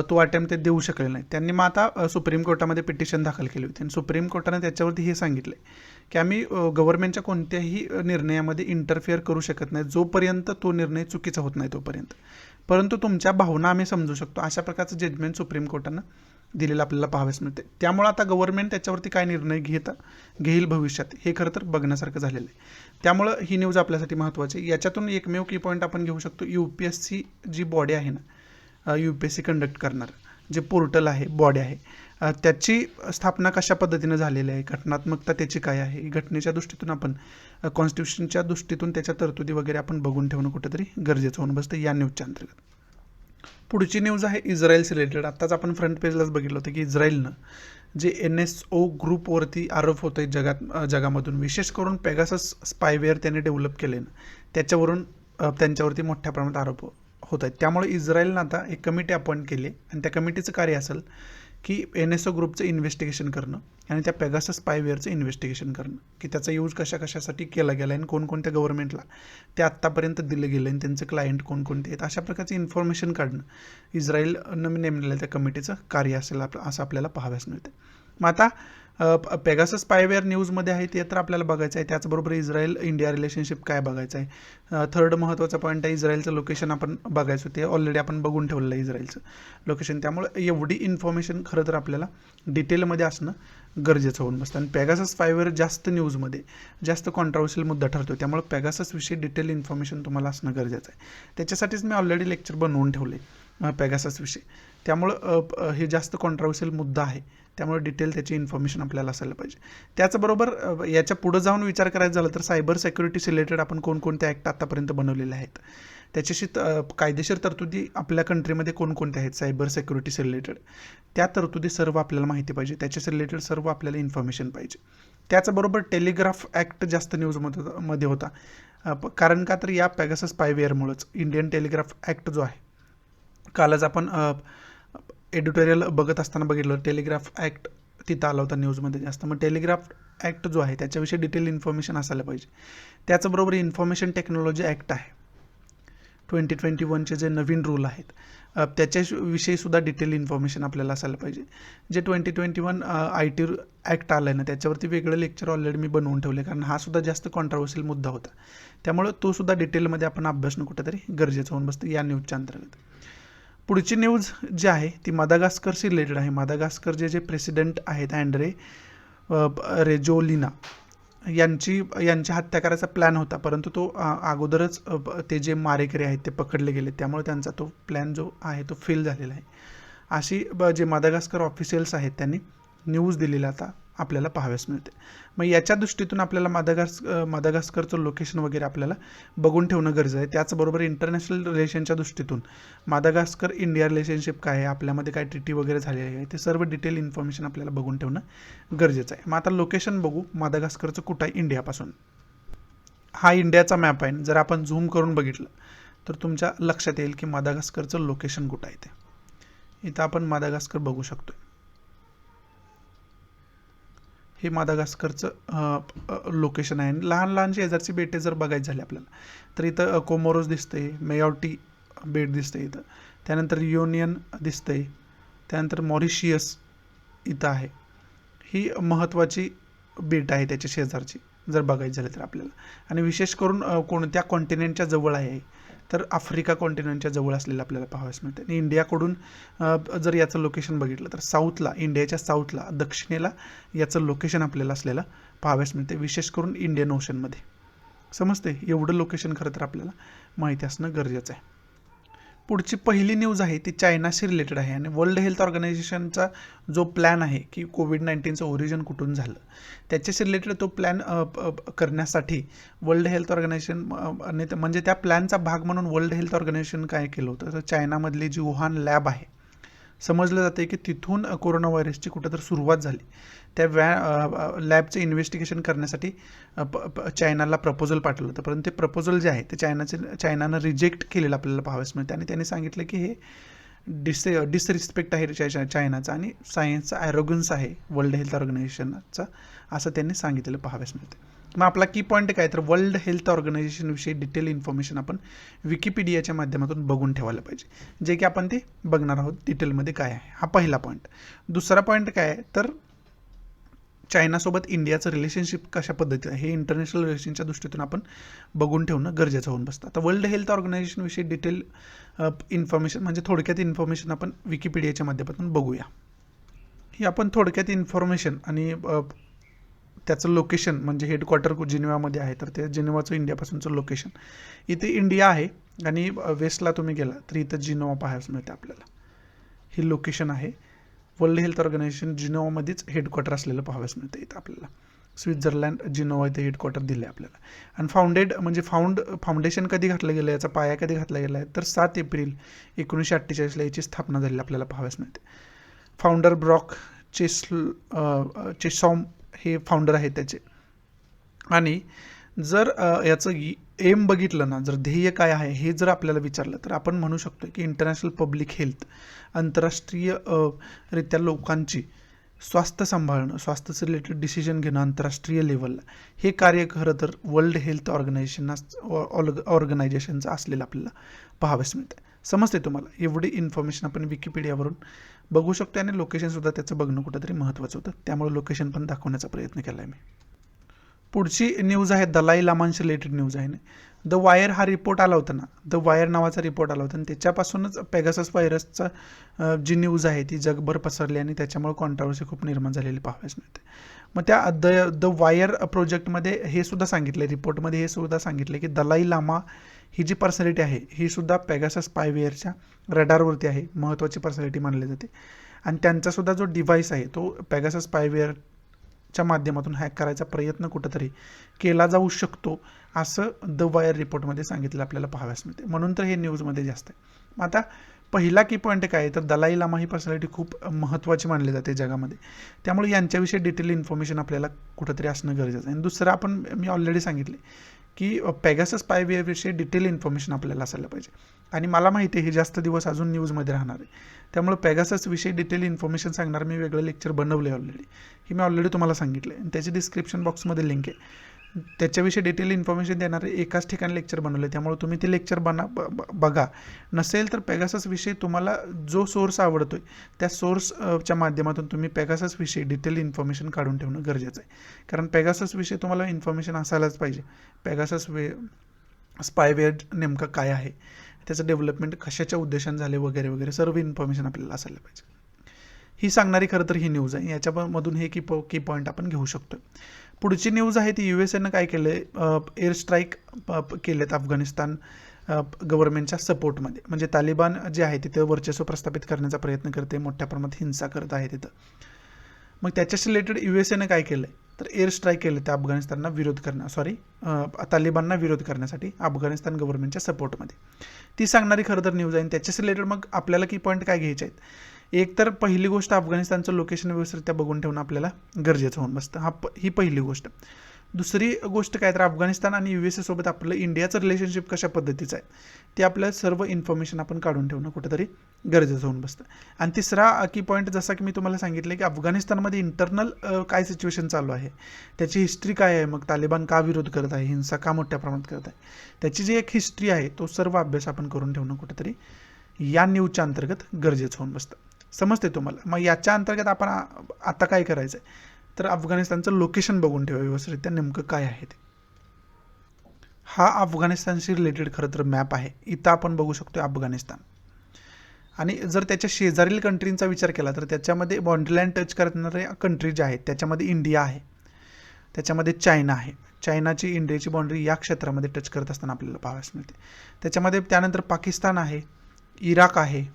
तो अटेम्प्ट ते देऊ शकले नाही. त्यांनी मग आता सुप्रीम कोर्टामध्ये पिटिशन दाखल केली होती आणि सुप्रीम कोर्टाने त्याच्यावरती हे सांगितले की आम्ही गव्हर्नमेंटच्या कोणत्याही निर्णयामध्ये इंटरफेअर करू शकत नाही जोपर्यंत तो निर्णय चुकीचा होत नाही तोपर्यंत, परंतु तुमच्या भावना आम्ही समजू शकतो अशा प्रकारचं जजमेंट सुप्रीम कोर्टानं दिलेलं आपल्याला पाहाव्यास मिळते. त्यामुळे आता गव्हर्नमेंट त्याच्यावरती काय निर्णय घेईल भविष्यात हे खरं तर बघण्यासारखं झालेलं आहे. त्यामुळं ही न्यूज आपल्यासाठी महत्त्वाची आहे. याच्यातून एकमेव की पॉईंट आपण घेऊ शकतो, UPSC जी बॉडी आहे ना, UPSC कंडक्ट करणार जे पोर्टल आहे, बॉडी आहे, त्याची स्थापना कशा पद्धतीनं झालेली आहे, घटनात्मकता त्याची काय आहे, घटनेच्या दृष्टीतून आपण कॉन्स्टिट्यूशनच्या दृष्टीतून त्याच्या तरतुदी वगैरे आपण बघून ठेवणं कुठेतरी गरजेचं होऊन बसतं या न्यूजच्या अंतर्गत. पुढची न्यूज आहे इस्रायलशी रिलेटेड. आत्ताच आपण फ्रंट पेजलाच बघितलं होतं की इस्रायलनं जे NSO ग्रुपवरती आरोप होत आहेत जगामधून, विशेष करून पेगासस स्पायवेअर त्यांनी डेव्हलप केले ना, त्याच्यावरून त्यांच्यावरती मोठ्या प्रमाणात आरोप होत आहेत. त्यामुळे इस्रायलनं आता एक कमिटी अपॉइंट केली आणि त्या कमिटीचं कार्य असेल की NSO ग्रुपचं इन्व्हेस्टिगेशन करणं आणि त्या पेगासस स्पायवेअरचं इन्व्हेस्टिगेशन करणं की त्याचा यूज कशासाठी केला गेला आणि कोणकोणत्या गव्हर्नमेंटला ते आत्तापर्यंत दिलं गेलं आणि त्यांचे क्लायंट कोणकोणते आहेत अशा प्रकारचे इन्फॉर्मेशन काढणं इस्रायलनं नेमलेल्या त्या कमिटीचं कार्य असेल असं आपल्याला पाहाव्यास मिळतं. मग आता पेगासस स्पायवेअर न्यूजमध्ये आहे ते तर आपल्याला बघायचं आहे. त्याचबरोबर इस्रायल इंडिया रिलेशनशिप काय बघायचं आहे. थर्ड महत्त्वाचा पॉईंट आहे इस्रायलचं लोकेशन आपण बघायचं. ते ऑलरेडी आपण बघून ठेवलेलं आहे इस्रायलचं लोकेशन. त्यामुळे एवढी इन्फॉर्मेशन खरं तर आपल्याला डिटेलमध्ये असणं गरजेचं होऊन बसतं. आणि पेगासस स्पायवेअर जास्त न्यूजमध्ये जास्त कॉन्ट्रोवर्शियल मुद्दा ठरतो. त्यामुळे पेगाससविषयी डिटेल इन्फॉर्मेशन तुम्हाला असणं गरजेचं आहे. त्याच्यासाठीच मी ऑलरेडी लेक्चर बनवून ठेवले पेगाससविषयी. त्यामुळं हे जास्त कॉन्ट्रोवर्शियल मुद्दा आहे. त्यामुळे डिटेल त्याची इन्फॉर्मेशन आपल्याला असायला पाहिजे. त्याचबरोबर याच्या पुढं जाऊन विचार करायचा झाला तर सायबर सिक्युरिटी रिलेटेड आपण कोणकोणते ॲक्ट आतापर्यंत बनवलेले आहेत, त्याच्याशी कायदेशीर तरतुदी आपल्या कंट्रीमध्ये कोणकोणत्या आहेत सायबर सिक्युरिटी रिलेटेड, त्या तरतुदी सर्व आपल्याला माहिती पाहिजे. त्याच्याशी रिलेटेड सर्व आपल्याला इन्फॉर्मेशन पाहिजे. त्याचबरोबर टेलिग्राफ ॲक्ट जास्त न्यूजमध्ये होता. कारण का तर या पेगासस स्पायवेअरमुळंच इंडियन टेलिग्राफ ॲक्ट जो आहे, कालच आपण एडिटोरियल बघत असताना बघितलं टेलिग्राफ ॲक्ट तिथं आला होता न्यूजमध्ये जास्त. मग टेलिग्राफ ॲक्ट जो आहे त्याच्याविषयी डिटेल इन्फॉर्मेशन असायला पाहिजे. त्याचबरोबर इन्फॉर्मेशन टेक्नॉलॉजी ॲक्ट आहे 2021चे जे नवीन रूल आहेत त्याच्याविषयी सुद्धा डिटेल इन्फॉर्मेशन आपल्याला असायला पाहिजे. जे 2021 IT ॲक्ट आलं आहे ना, त्याच्यावरती वेगळं लेक्चर ऑलरेडी मी बनवून ठेवले, कारण हा सुद्धा जास्त कॉन्ट्रोवर्शियल मुद्दा होता. त्यामुळे तो सुद्धा डिटेलमध्ये आपण अभ्यासणं कुठेतरी गरजेचं होऊन बसतं या न्यूजच्या अंतर्गत. पुढची न्यूज जी आहे ती मादागास्करशी रिलेटेड आहे. मादागास्करचे जे प्रेसिडेंट आहेत अँड्रे रेजोलिना यांची हत्या करायचा प्लॅन होता, परंतु तो अगोदरच ते जे मारेकरी आहेत ते पकडले गेले. त्यामुळे त्यांचा तो प्लॅन जो आहे तो फेल झालेला आहे. अशी जे मादागास्कर ऑफिशियल्स आहेत त्यांनी न्यूज दिलेला आता आपल्याला पाहाव्यास मिळते. मग याच्या दृष्टीतून आपल्याला मादागास्करचं लोकेशन वगैरे आपल्याला बघून ठेवणं गरजेचं आहे. त्याचबरोबर इंटरनॅशनल रिलेशनच्या दृष्टीतून मादागास्कर इंडिया रिलेशनशिप काय आहे, आपल्यामध्ये काय ट्रिटी वगैरे झालेली आहे, ते सर्व डिटेल इन्फॉर्मेशन आपल्याला बघून ठेवणं गरजेचं आहे. मग आता लोकेशन बघू मादागास्करचं कुठं आहे इंडियापासून. हा इंडियाचा मॅप आहे. जर आपण झूम करून बघितलं तर तुमच्या लक्षात येईल की मादागास्करचं लोकेशन कुठं आहे ते. इथं आपण मादागास्कर बघू शकतो. हे मादागास्करचं लोकेशन आहे. लहान लहान शेजारची बेटे जर बघायची झाली आपल्याला तर इथं कोमोरोस दिसतंय, मेयॉर्टी बेट दिसतंय इथं, त्यानंतर युनियन दिसतंय, त्यानंतर मॉरिशियस इथं आहे. ही महत्त्वाची बेट आहे त्याच्या शेजारची जर बघायची झाली तर आपल्याला. आणि विशेष करून कोणत्या कॉन्टिनेंटच्या जवळ आहे तर आफ्रिका कॉन्टिनेंटच्या जवळ असलेलं आपल्याला पाहावयास मिळते. आणि इंडियाकडून जर याचं लोकेशन बघितलं तर साऊथला, इंडियाच्या साऊथला दक्षिणेला याचं लोकेशन आपल्याला असलेलं पाहावयास मिळते, विशेष करून इंडियन ओशनमध्ये. समजते, एवढं लोकेशन खरं तर आपल्याला माहिती असणं गरजेचं आहे. पुढची पहिली न्यूज आहे ती चायनाशी रिलेटेड आहे. आणि वर्ल्ड हेल्थ ऑर्गनायझेशनचा जो प्लॅन आहे की कोविड-19चं ओरिजिन कुठून झालं त्याच्याशी रिलेटेड तो प्लॅन करण्यासाठी वर्ल्ड हेल्थ ऑर्गनायझेशन म्हणजे त्या प्लॅनचा भाग म्हणून वर्ल्ड हेल्थ ऑर्गनायझेशन काय केलं होतं तर चायनामधली जी वुहान लॅब आहे, समजलं जाते की तिथून कोरोना व्हायरसची कुठं तर सुरुवात झाली. त्या लॅबचं इन्व्हेस्टिगेशन करण्यासाठी चायनाला प्रपोजल पाठवलं होतं, परंतु ते प्रपोजल जे आहे ते चायनानं रिजेक्ट केलेलं आपल्याला पाहावयास मिळतं. आणि त्यांनी सांगितलं की हे डिसरिस्पेक्ट आहे चायनाचा आणि सायन्सचा ॲरोगन्स आहे वर्ल्ड हेल्थ ऑर्गनायझेशनचा, असं त्यांनी सांगितलेलं पाहावयास मिळतं. मग आपला की पॉईंट काय तर वर्ल्ड हेल्थ ऑर्गनायझेशनविषयी डिटेल इन्फॉर्मेशन आपण विकिपीडियाच्या माध्यमातून बघून ठेवायला पाहिजे, जे की आपण ते बघणार आहोत डिटेलमध्ये काय आहे. हा पहिला पॉईंट. दुसरा पॉईंट काय आहे तर चायनासोबत इंडियाचं रिलेशनशिप कशा पद्धतीचं आहे हे इंटरनॅशनल रिलेशनच्या दृष्टीतून आपण बघून ठेवणं गरजेचं होऊन बसतं. आता वर्ल्ड हेल्थ ऑर्गनायझेशनविषयी डिटेल इन्फॉर्मेशन म्हणजे थोडक्यात इन्फॉर्मेशन आपण विकिपीडियाच्या माध्यमातून बघूया. ही आपण थोडक्यात इन्फॉर्मेशन आणि त्याचं लोकेशन म्हणजे हेडक्वार्टर जिनिवामध्ये आहे तर ते जिनिवाचं इंडियापासूनचं लोकेशन. इथे इंडिया आहे आणि वेस्टला तुम्ही गेला तर इथं जिनोवा पाहायला मिळते आपल्याला. ही लोकेशन आहे. वर्ल्ड हेल्थ ऑर्गनायझेशन जिनोवामध्येच हेडक्वार्टर असलेलं पाहावयास मिळतं इथं आपल्याला. स्वित्झर्लंड जिनोवा इथे हेडक्वार्टर दिलं आहे आपल्याला. आणि फाउंडेशन कधी घातलं गेलं, याचा पाया कधी घातला गेला आहे तर 7 एप्रिल 1948ला याची स्थापना झालेली आपल्याला पाहावयास मिळते. फाउंडर ब्रॉक चेसॉम हे फाउंडर आहेत त्याचे. आणि जर याचं एम बघितलं ना, जर ध्येय काय आहे हे जर आपल्याला विचारलं तर आपण म्हणू शकतो की इंटरनॅशनल पब्लिक हेल्थ, आंतरराष्ट्रीय रित्या लोकांची स्वास्थ्य सांभाळणं, स्वास्थ्याचं रिलेटेड डिसिजन घेणं आंतरराष्ट्रीय लेवलला, हे कार्य खरं तर वर्ल्ड हेल्थ ऑर्गनायझेशनचं असलेलं आपल्याला पाहावयास मिळतं. समजते तुम्हाला? एवढी इन्फॉर्मेशन आपण विकिपीडियावरून बघू शकतो आणि लोकेशनसुद्धा त्याचं बघणं कुठंतरी महत्त्वाचं होतं, त्यामुळे लोकेशन पण दाखवण्याचा प्रयत्न केला आहे मी. पुढची न्यूज आहे दलाई लामांशी रिलेटेड न्यूज आहे. द वायर हा रिपोर्ट आला होता ना, द वायर नावाचा रिपोर्ट आला होता आणि त्याच्यापासूनच पेगासस व्हायरसचा जी न्यूज आहे ती जगभर पसरली आणि त्याच्यामुळे कॉन्ट्रोवर्सी खूप निर्माण झालेली पाहावयास मिळते. मग त्या द वायर प्रोजेक्टमध्ये हे सुद्धा सांगितलं, रिपोर्टमध्ये हे सुद्धा सांगितलं की दलाई लामा ही जी पर्सनॅलिटी आहे ही सुद्धा पेगासस स्पायवेअरच्या रडारवरती आहे, महत्त्वाची पर्सनॅलिटी मानली जाते. आणि त्यांचासुद्धा जो डिव्हाइस आहे तो पेगासस स्पायवेअरच्या माध्यमातून हॅक करायचा प्रयत्न कुठंतरी केला जाऊ शकतो, असं द वायर रिपोर्टमध्ये सांगितलं आपल्याला पाहावयास मिळते. म्हणून तर हे न्यूजमध्ये जास्त आहे. मग आता पहिला की पॉईंट काय आहे तर दलाई लामा ही पर्सनॅलिटी खूप महत्त्वाची मानली जाते जगामध्ये, त्यामुळे यांच्याविषयी डिटेल इन्फॉर्मेशन आपल्याला कुठंतरी असणं गरजेचं आहे. आणि दुसरं मी ऑलरेडी सांगितले की पेगासस स्पायवेअरविषयी डिटेल इन्फॉर्मेशन आपल्याला असायला पाहिजे. आणि मला माहिती आहे हे जास्त दिवस अजून न्यूजमध्ये राहणार आहे, त्यामुळे पेगाससविषयी डिटेल इन्फॉर्मेशन सांगणार मी वेगळं लेक्चर बनवलं आहे ऑलरेडी, हे मी ऑलरेडी तुम्हाला सांगितलं आहे आणि त्याची डिस्क्रिप्शन बॉक्समध्ये लिंक आहे. त्याच्याविषयी डिटेल इन्फॉर्मेशन देणारे एकाच ठिकाणी लेक्चर बनवले, त्यामुळे तुम्ही ते लेक्चर बघा. नसेल तर पेगाससविषयी तुम्हाला जो सोर्स आवडतो आहे त्या सोर्सच्या माध्यमातून तुम्ही पेगाससविषयी डिटेल इन्फॉर्मेशन काढून ठेवणं गरजेचं आहे. कारण पेगाससविषयी तुम्हाला इन्फॉर्मेशन असायलाच पाहिजे. पेगासस स्पायवेअर नेमकं काय आहे, त्याचं डेव्हलपमेंट कशाच्या उद्देशाने झाले वगैरे वगैरे सर्व इन्फॉर्मेशन आपल्याला असायला पाहिजे. ही सांगणारी खरं तर ही न्यूज आहे. याच्यामधून हे की पॉईंट आपण घेऊ शकतो. पुढची न्यूज आहे ती USA काय केलं आहे, एअर स्ट्राईक केलेत अफगाणिस्तान गव्हर्नमेंटच्या सपोर्टमध्ये. म्हणजे तालिबान जे आहे तिथं वर्चस्व प्रस्थापित करण्याचा प्रयत्न करते, मोठ्या प्रमाणात हिंसा करत आहे तिथं. मग त्याच्याशी रिलेटेड USA काय केलं आहे तर एअर स्ट्राईक केलं त्या तालिबानना विरोध करण्यासाठी अफगाणिस्तान गव्हर्नमेंटच्या सपोर्टमध्ये. ती सांगणारी खरं तर न्यूज आहे. आणि त्याच्याशी रिलेटेड मग आपल्याला की पॉईंट काय घ्यायचे आहेत. एक तर पहिली गोष्ट अफगाणिस्तानचं लोकेशन व्यवस्थितरित्या बघून ठेवणं आपल्याला गरजेचं होऊन बसतं, ही पहिली गोष्ट. दुसरी गोष्ट काय तर अफगाणिस्तान आणि USA सोबत आपलं इंडियाचं रिलेशनशिप कशा पद्धतीचं आहे ते आपल्याला सर्व इन्फॉर्मेशन आपण काढून ठेवणं कुठेतरी गरजेचं होऊन बसतं. आणि तिसरा की पॉईंट जसा की मी तुम्हाला सांगितलं की अफगाणिस्तानमध्ये इंटरनल काय सिच्युएशन चालू आहे, त्याची हिस्ट्री काय आहे, मग तालिबान का विरोध करत आहे, हिंसा का मोठ्या प्रमाणात करत आहे, त्याची जी एक हिस्ट्री आहे तो सर्व अभ्यास आपण करून ठेवणं कुठेतरी या न्यूजच्या अंतर्गत गरजेचं होऊन बसतं. समजते तुम्हाला? मग याच्या अंतर्गत आपण आता काय करायचं आहे तर अफगाणिस्तानचं लोकेशन बघून ठेवा व्यवस्थितरित्या नेमकं काय आहे ते. हा अफगाणिस्तानशी रिलेटेड खरं तर मॅप आहे. इथं आपण बघू शकतो अफगाणिस्तान. आणि जर त्याच्या शेजारील कंट्रींचा विचार केला तर त्याच्यामध्ये बाउंड्रीलाईन टच करणारे कंट्री जे आहेत त्याच्यामध्ये इंडिया आहे, त्याच्यामध्ये चायना आहे. चायनाची इंडियाची बाउंड्री या क्षेत्रामध्ये टच करत असताना आपल्याला पाहावयास मिळते. त्याच्यामध्ये त्यानंतर पाकिस्तान आहे, इराक आहे,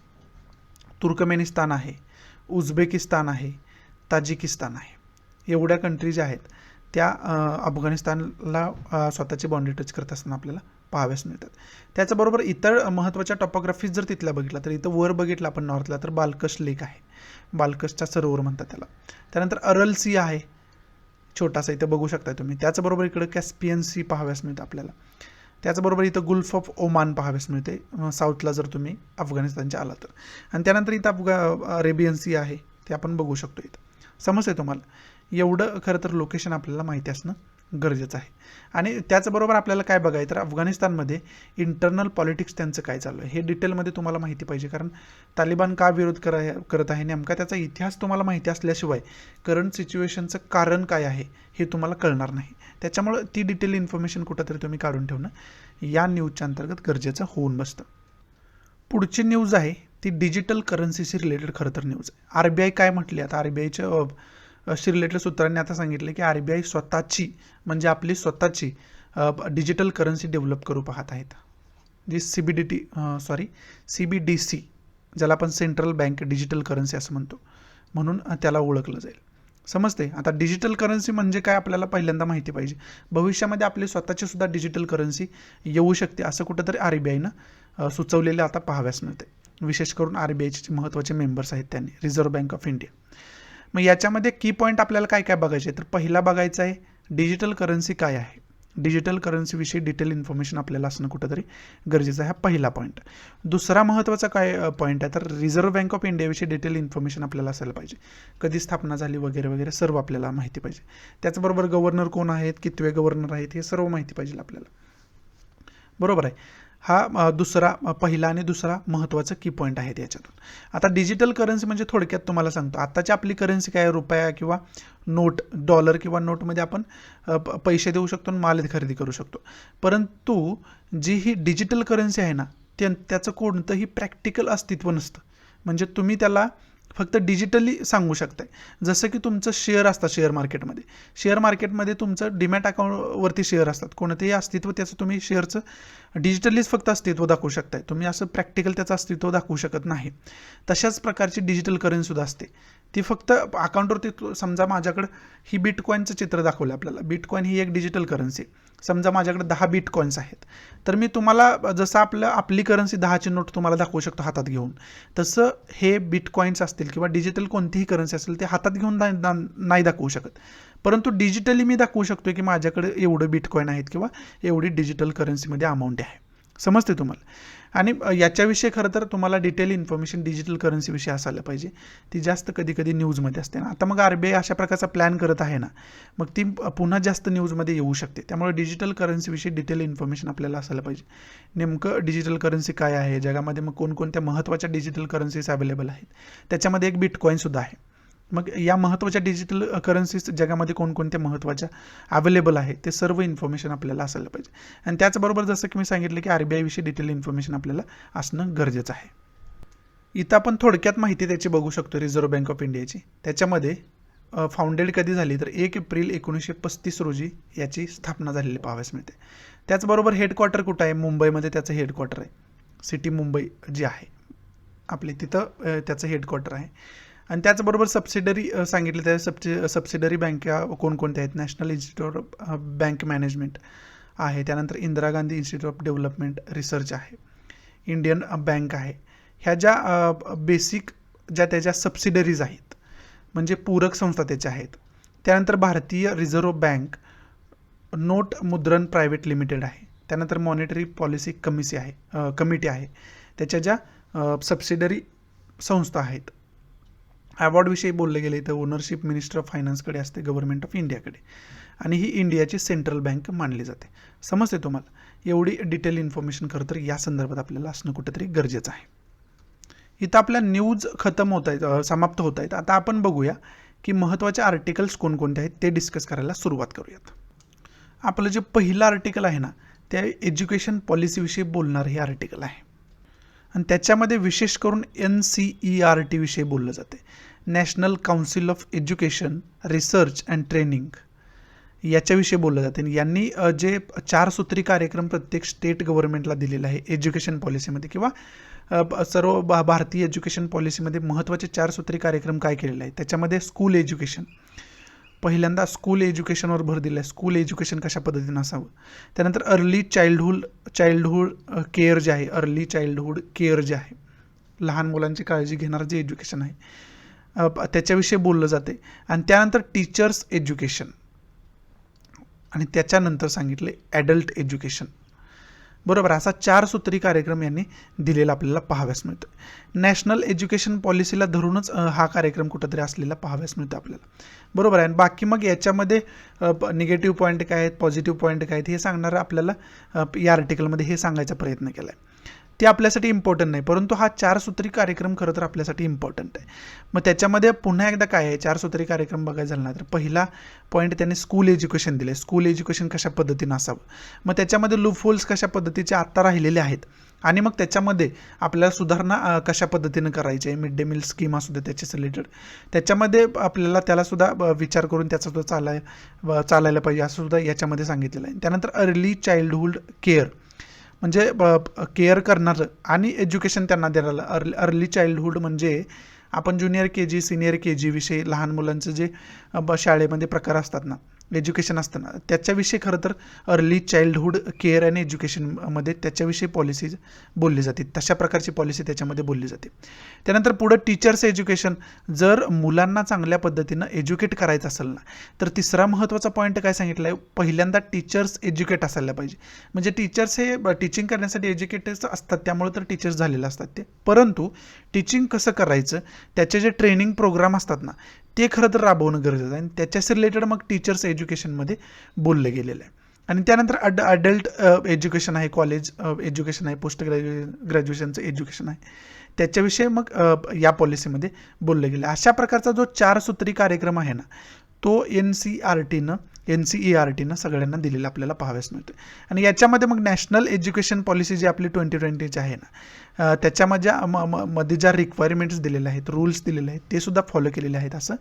तुर्कमेनिस्तान आहे, उझबेकिस्तान आहे, ताजिकिस्तान आहे. एवढ्या कंट्री ज्या आहेत त्या अफगाणिस्तानला स्वतःची बाउंड्री टच करत असताना आपल्याला पाहाव्यास मिळतात. त्याच्याबरोबर इतर महत्त्वाच्या टॉपोग्राफीज जर तिथल्या बघितला तर इथं वर बघितलं आपण नॉर्थला तर बाल्कश लेक आहे, बाल्कशचा सरोवर म्हणतात त्याला. त्यानंतर अरल सी आहे छोटासा, इथं बघू शकता तुम्ही. त्याचबरोबर इकडं कॅस्पियन सी पाहाव्यास मिळतं आपल्याला. त्याचबरोबर इथं गुल्फ ऑफ ओमान पाहाव्यास मिळते साऊथला जर तुम्ही अफगाणिस्तानच्या आला तर. आणि त्यानंतर इथं अरेबियन सी आहे ते आपण बघू शकतो इथं. समजते तुम्हाला? एवढं खरं तर लोकेशन आपल्याला माहिती असणं गरजेचं आहे. आणि त्याचबरोबर आपल्याला काय बघायचं तर अफगाणिस्तानमध्ये इंटरनल पॉलिटिक्स त्यांचं काय चालू आहे हे डिटेलमध्ये तुम्हाला माहिती पाहिजे. कारण तालिबान का विरोध करत आहे नेमका त्याचा इतिहास तुम्हाला माहिती असल्याशिवाय करंट सिच्युएशनचं कारण काय आहे हे तुम्हाला कळणार नाही. त्याच्यामुळं ती डिटेल इन्फॉर्मेशन कुठंतरी तुम्ही काढून ठेवणं या न्यूजच्या अंतर्गत गरजेचं होऊन बसतं. पुढची न्यूज आहे ती डिजिटल करन्सीशी रिलेटेड खरं तर न्यूज आहे. RBI काय म्हटली आता, RBIच्या रिलेटेड सूत्रांनी आता सांगितलं की RBI स्वतःची म्हणजे आपली स्वतःची डिजिटल करन्सी डेव्हलप करू पाहत आहेत, जी CBDC ज्याला आपण सेंट्रल बँक डिजिटल करन्सी असं म्हणतो, म्हणून त्याला ओळखलं जाईल. समजते? आता डिजिटल करन्सी म्हणजे काय आपल्याला पहिल्यांदा माहिती पाहिजे. भविष्यामध्ये आपली स्वतःची सुद्धा डिजिटल करन्सी येऊ शकते असं कुठंतरी RBIनं सुचवलेलं आता पाहाव्यास मिळते. विशेष करून RBIचे जे महत्त्वाचे मेंबर्स आहेत त्यांनी, रिझर्व्ह बँक ऑफ इंडिया. मग याच्यामध्ये की पॉईंट आपल्याला काय काय बघायचे तर पहिला बघायचा आहे डिजिटल करन्सी काय आहे. डिजिटल करन्सीविषयी डिटेल इन्फॉर्मेशन आपल्याला असणं कुठंतरी गरजेचं आहे, हा पहिला पॉईंट. दुसरा महत्त्वाचा काय पॉईंट आहे तर रिझर्व्ह बँक ऑफ इंडियाविषयी डिटेल इन्फॉर्मेशन आपल्याला असायला पाहिजे. कधी स्थापना झाली वगैरे वगैरे सर्व आपल्याला माहिती पाहिजे. त्याचबरोबर गव्हर्नर कोण आहेत, कितवे गव्हर्नर आहेत, हे सर्व माहिती पाहिजे आपल्याला. बरोबर आहे. हा दुसरा पहिला आणि दुसरा महत्त्वाचा की पॉईंट आहे याच्यातून. आता डिजिटल करन्सी म्हणजे थोडक्यात तुम्हाला सांगतो, आत्ताची आपली करन्सी काय, रुपया किंवा नोट, डॉलर किंवा नोटमध्ये आपण पैसे देऊ शकतो आणि माल खरेदी करू शकतो. परंतु जी ही डिजिटल करन्सी आहे ना, त्याचं कोणतंही प्रॅक्टिकल अस्तित्व नसतं. म्हणजे तुम्ही त्याला फक्त डिजिटली सांगू शकताय. जसं की तुमचं शेअर असतात शेअर मार्केटमध्ये तुमचं डीमॅट अकाउंटवरती शेअर असतात, कोणतेही अस्तित्व त्याचं तुम्ही शेअरचं डिजिटलीच फक्त अस्तित्व दाखवू शकताय, तुम्ही असं प्रॅक्टिकल त्याचं अस्तित्व दाखवू शकत नाही. तशाच प्रकारची डिजिटल करन्सीसुद्धा असते, ती फक्त अकाउंटवरती. समजा माझ्याकडं ही बिटकॉईनचं चित्र दाखवलं आपल्याला, बिटकॉईन ही एक डिजिटल करन्सी. समजा माझ्याकडे 10 बिटकॉईन्स आहेत, तर मी तुम्हाला जसं आपली करन्सी 10ची नोट तुम्हाला दाखवू शकतो हातात घेऊन, तसं हे बिटकॉईन्स असतील किंवा डिजिटल कोणतीही करन्सी असेल ते हातात घेऊन नाही दाखवू शकत. परंतु डिजिटली मी दाखवू शकतो की माझ्याकडे एवढं बिटकॉईन आहेत किंवा एवढी डिजिटल करन्सीमध्ये अमाऊंट आहे. समजते तुम्हाला. आणि याच्याविषयी खरं तर तुम्हाला डिटेल इन्फॉर्मेशन डिजिटल करन्सीविषयी असायला पाहिजे. ती जास्त कधी न्यूजमध्ये असते ना. आता मग RBI अशा प्रकारचा प्लॅन करत आहे ना, मग ती पुन्हा जास्त न्यूजमध्ये येऊ शकते. त्यामुळे डिजिटल करन्सीविषयी डिटेल इन्फॉर्मेशन आपल्याला असायला पाहिजे. नेमकं डिजिटल करन्सी काय आहे, जगामध्ये मग कोणकोणत्या महत्त्वाच्या डिजिटल करन्सीज अवेलेबल आहेत, त्याच्यामध्ये एक बिटकॉईनसुद्धा आहे. मग या महत्त्वाच्या डिजिटल करन्सीज जगामध्ये कोणकोणत्या महत्त्वाच्या अवेलेबल आहे ते सर्व इन्फॉर्मेशन आपल्याला असायला पाहिजे. आणि त्याचबरोबर जसं की मी सांगितलं की RBI विषयी डिटेल इन्फॉर्मेशन आपल्याला असणं गरजेचं आहे. इथं आपण थोडक्यात माहिती त्याची बघू शकतो रिझर्व्ह बँक ऑफ इंडियाची. त्याच्यामध्ये फाउंडेड कधी झाली तर 1 एप्रिल 1935 रोजी याची स्थापना झालेली पाहावयास मिळते. त्याचबरोबर हेडक्वार्टर कुठं आहे, मुंबईमध्ये त्याचं हेडक्वार्टर आहे. सिटी मुंबई जी आहे आपली, तिथं त्याचं हेडक्वार्टर आहे. आणि त्याचबरोबर सबसिडरी सांगितले, त्या सबसिडरी बँका कोणकोणत्या आहेत, national institute of bank management आहे, त्यानंतर Indira Gandhi institute of development research आहे, इंडियन बँक आहे. ह्या ज्या बेसिक त्याच्या सबसिडरीज आहेत, म्हणजे पूरक संस्था त्याच्या आहेत. त्यानंतर भारतीय रिझर्व्ह बँक नोट मुद्रण प्रायव्हेट लिमिटेड आहे. त्यानंतर मॉनिटरी पॉलिसी कमिटी आहे. त्याच्या ज्या सबसिडरी संस्था आहेत. अवॉर्डविषयी बोलले गेले तर ओनरशिप मिनिस्टर ऑफ फायनान्सकडे असते, गव्हर्नमेंट ऑफ इंडियाकडे, आणि ही इंडियाची सेंट्रल बँक मानली जाते. समजते तुम्हाला. एवढी डिटेल इन्फॉर्मेशन खरं तर या संदर्भात आपल्याला असणं कुठेतरी गरजेचं आहे. इथं आपल्या न्यूज समाप्त होत आहेत. आता आपण बघूया की महत्त्वाचे आर्टिकल्स कोणकोणते आहेत ते डिस्कस करायला सुरुवात करूयात. आपलं जे पहिलं आर्टिकल आहे ना, ते एज्युकेशन पॉलिसीविषयी बोलणारं हे आर्टिकल आहे. आणि त्याच्यामध्ये विशेष करून NCERT विषयी बोललं जाते, national council of education research and training, याच्याविषयी बोललं जाते. यांनी जे 4 सूत्री कार्यक्रम प्रत्येक स्टेट गव्हर्नमेंटला दिलेला आहे एज्युकेशन पॉलिसीमध्ये, किंवा सर्व भारतीय एज्युकेशन पॉलिसीमध्ये महत्त्वाचे 4 सूत्री कार्यक्रम काय केलेले आहे. त्याच्यामध्ये स्कूल एज्युकेशन, पहिल्यांदा स्कूल एज्युकेशनवर भर दिला आहे. स्कूल एज्युकेशन कशा पद्धतीनं असावं. त्यानंतर अर्ली चाइल्डहूड केअर जे आहे, अर्ली चाइल्डहूड केअर जे आहे, लहान मुलांची काळजी घेणारं जे एज्युकेशन आहे त्याच्याविषयी बोललं जाते. आणि त्यानंतर टीचर्स एज्युकेशन, आणि त्याच्यानंतर सांगितले ॲडल्ट एज्युकेशन. बरोबर, असा 4 सूत्री कार्यक्रम यांनी दिलेला आपल्याला पाहाव्यास मिळतो. नॅशनल एज्युकेशन पॉलिसीला धरूनच हा कार्यक्रम कुठंतरी असलेला पाहाव्यास मिळतो आपल्याला. बरोबर आहे. आणि बाकी मग याच्यामध्ये निगेटिव्ह पॉईंट काय आहेत, पॉझिटिव्ह पॉईंट काय आहेत, हे सांगणारं आपल्याला या आर्टिकलमध्ये हे सांगायचा प्रयत्न केला आहे. ते आपल्यासाठी इम्पॉर्टंट नाही, परंतु हा 4 सूत्री कार्यक्रम खरं तर आपल्यासाठी इम्पॉर्टंट आहे. मग त्याच्यामध्ये पुन्हा एकदा काय आहे, 4 सूत्री कार्यक्रम बघायला झाला तर पहिला पॉईंट त्यांनी स्कूल एज्युकेशन दिले. स्कूल एज्युकेशन कशा पद्धतीनं असावं, मग त्याच्यामध्ये लूपहोल्स कशा पद्धतीचे आत्ता राहिलेले आहेत, आणि मग त्याच्यामध्ये आपल्याला सुधारणा कशा पद्धतीनं करायची आहे. मिड डे मील स्कीम असू दे त्याच्याच रिलेटेड, त्याच्यामध्ये आपल्याला त्यालासुद्धा विचार करून त्याचासुद्धा चालायला पाहिजे असं सुद्धा याच्यामध्ये सांगितलेलं आहे. त्यानंतर अर्ली चाइल्डहूड केअर, म्हणजे केअर करणारं आणि एज्युकेशन त्यांना देणारं. अर्ली चाइल्डहूड म्हणजे आपण ज्युनियर KG सिनियर KG विषयी लहान मुलांचं जे शाळेमध्ये प्रकार असतात ना, एज्युकेशन असतं ना त्याच्याविषयी खरं तर अर्ली चाइल्डहूड केअर अँड एज्युकेशनमध्ये त्याच्याविषयी पॉलिसी बोलली जाते, तशा प्रकारची पॉलिसी त्याच्यामध्ये बोलली जाते. त्यानंतर पुढं टीचर्स एज्युकेशन, जर मुलांना चांगल्या पद्धतीनं एज्युकेट करायचं असेल ना तर तिसरा महत्त्वाचा पॉईंट काय सांगितलं आहे, पहिल्यांदा टीचर्स एज्युकेट असायला पाहिजे. म्हणजे टीचर्स हे टीचिंग करण्यासाठी एज्युकेटेड असतात, त्यामुळे तर टीचर्स झालेले असतात ते, परंतु टीचिंग कसं करायचं त्याचे जे ट्रेनिंग प्रोग्राम असतात ना ते खरं तर राबवणं गरजेचं आहे आणि त्याच्याशी रिलेटेड मग टीचर्स एज्युकेशनमध्ये बोललं गेलेलं आहे. आणि त्यानंतर अडल्ट एज्युकेशन आहे, कॉलेज एज्युकेशन आहे, पोस्ट ग्रॅज्युएशनचं एज्युकेशन आहे, त्याच्याविषयी मग या पॉलिसीमध्ये बोललं गेलं. अशा प्रकारचा जो 4 सूत्री कार्यक्रम आहे ना तो NCERTनं सगळ्यांना दिलेला आपल्याला पाहाव्यास मिळतो. आणि याच्यामध्ये मग नॅशनल एज्युकेशन पॉलिसी जी आपली 2020ची आहे ना त्याच्यामध्ये मध्ये ज्या रिक्वायरमेंट्स दिलेल्या आहेत, रूल्स दिलेले आहेत ते सुद्धा फॉलो केलेले आहेत असं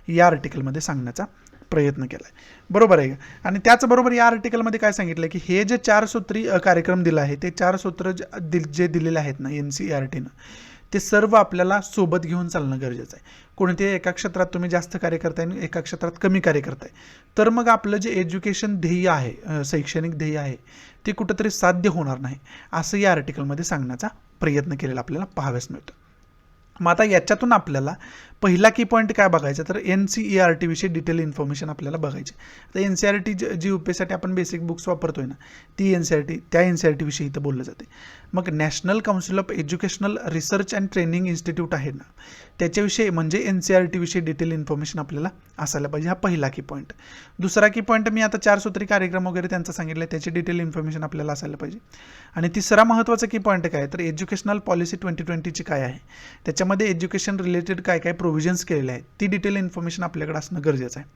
या आर्टिकलमध्ये सांगण्याचा प्रयत्न केला आहे. बरोबर आहे का? आणि त्याचबरोबर या आर्टिकलमध्ये काय सांगितलं की हे जे 4 सूत्री कार्यक्रम दिला आहे ते 4 सूत्र जे दिलेले आहेत ना NCERTनं ते सर्व आपल्याला सोबत घेऊन चालणं गरजेचं आहे. कोणत्याही एका क्षेत्रात तुम्ही जास्त कार्य करताय आणि एका क्षेत्रात कमी कार्य करताय तर मग आपलं जे एज्युकेशन ध्येय आहे, शैक्षणिक ध्येय आहे ते कुठंतरी साध्य होणार नाही असं या आर्टिकलमध्ये सांगण्याचा प्रयत्न केलेला आपल्याला पाहाव्यास मिळतो. मग आता याच्यातून आपल्याला पहिला की पॉईंट काय बघायचा तर NCERT विषयी डिटेल इन्फॉर्मेशन आपल्याला बघायची. तर NCERT जी UPSसाठी आपण बेसिक बुक्स वापरतोय ना ती त्या NCERT विषयी इथं बोललं जाते. मग national council of educational research and training institute आहे ना त्याच्याविषयी म्हणजे NCERT विषयी डिटेल इन्फॉर्मेशन आपल्याला असायला पाहिजे, हा पहिला की पॉईंट. दुसरा की पॉईंट मी आता 4 सूत्री कार्यक्रम वगैरे त्यांचा सांगितलं त्याची डिटेल इन्फॉर्मेशन आपल्याला असायला पाहिजे. आणि तिसरा महत्त्वाचा की पॉईंट काय तर एज्युकेशनल पॉलिसी 2020ची काय आहे त्याच्यामध्ये एज्युकेशन रिलेटेड काय काय प्रोव्हिजन्स केलेले आहेत ती डिटेल इन्फॉर्मेशन आपल्याकडे असणं गरजेचं आहे.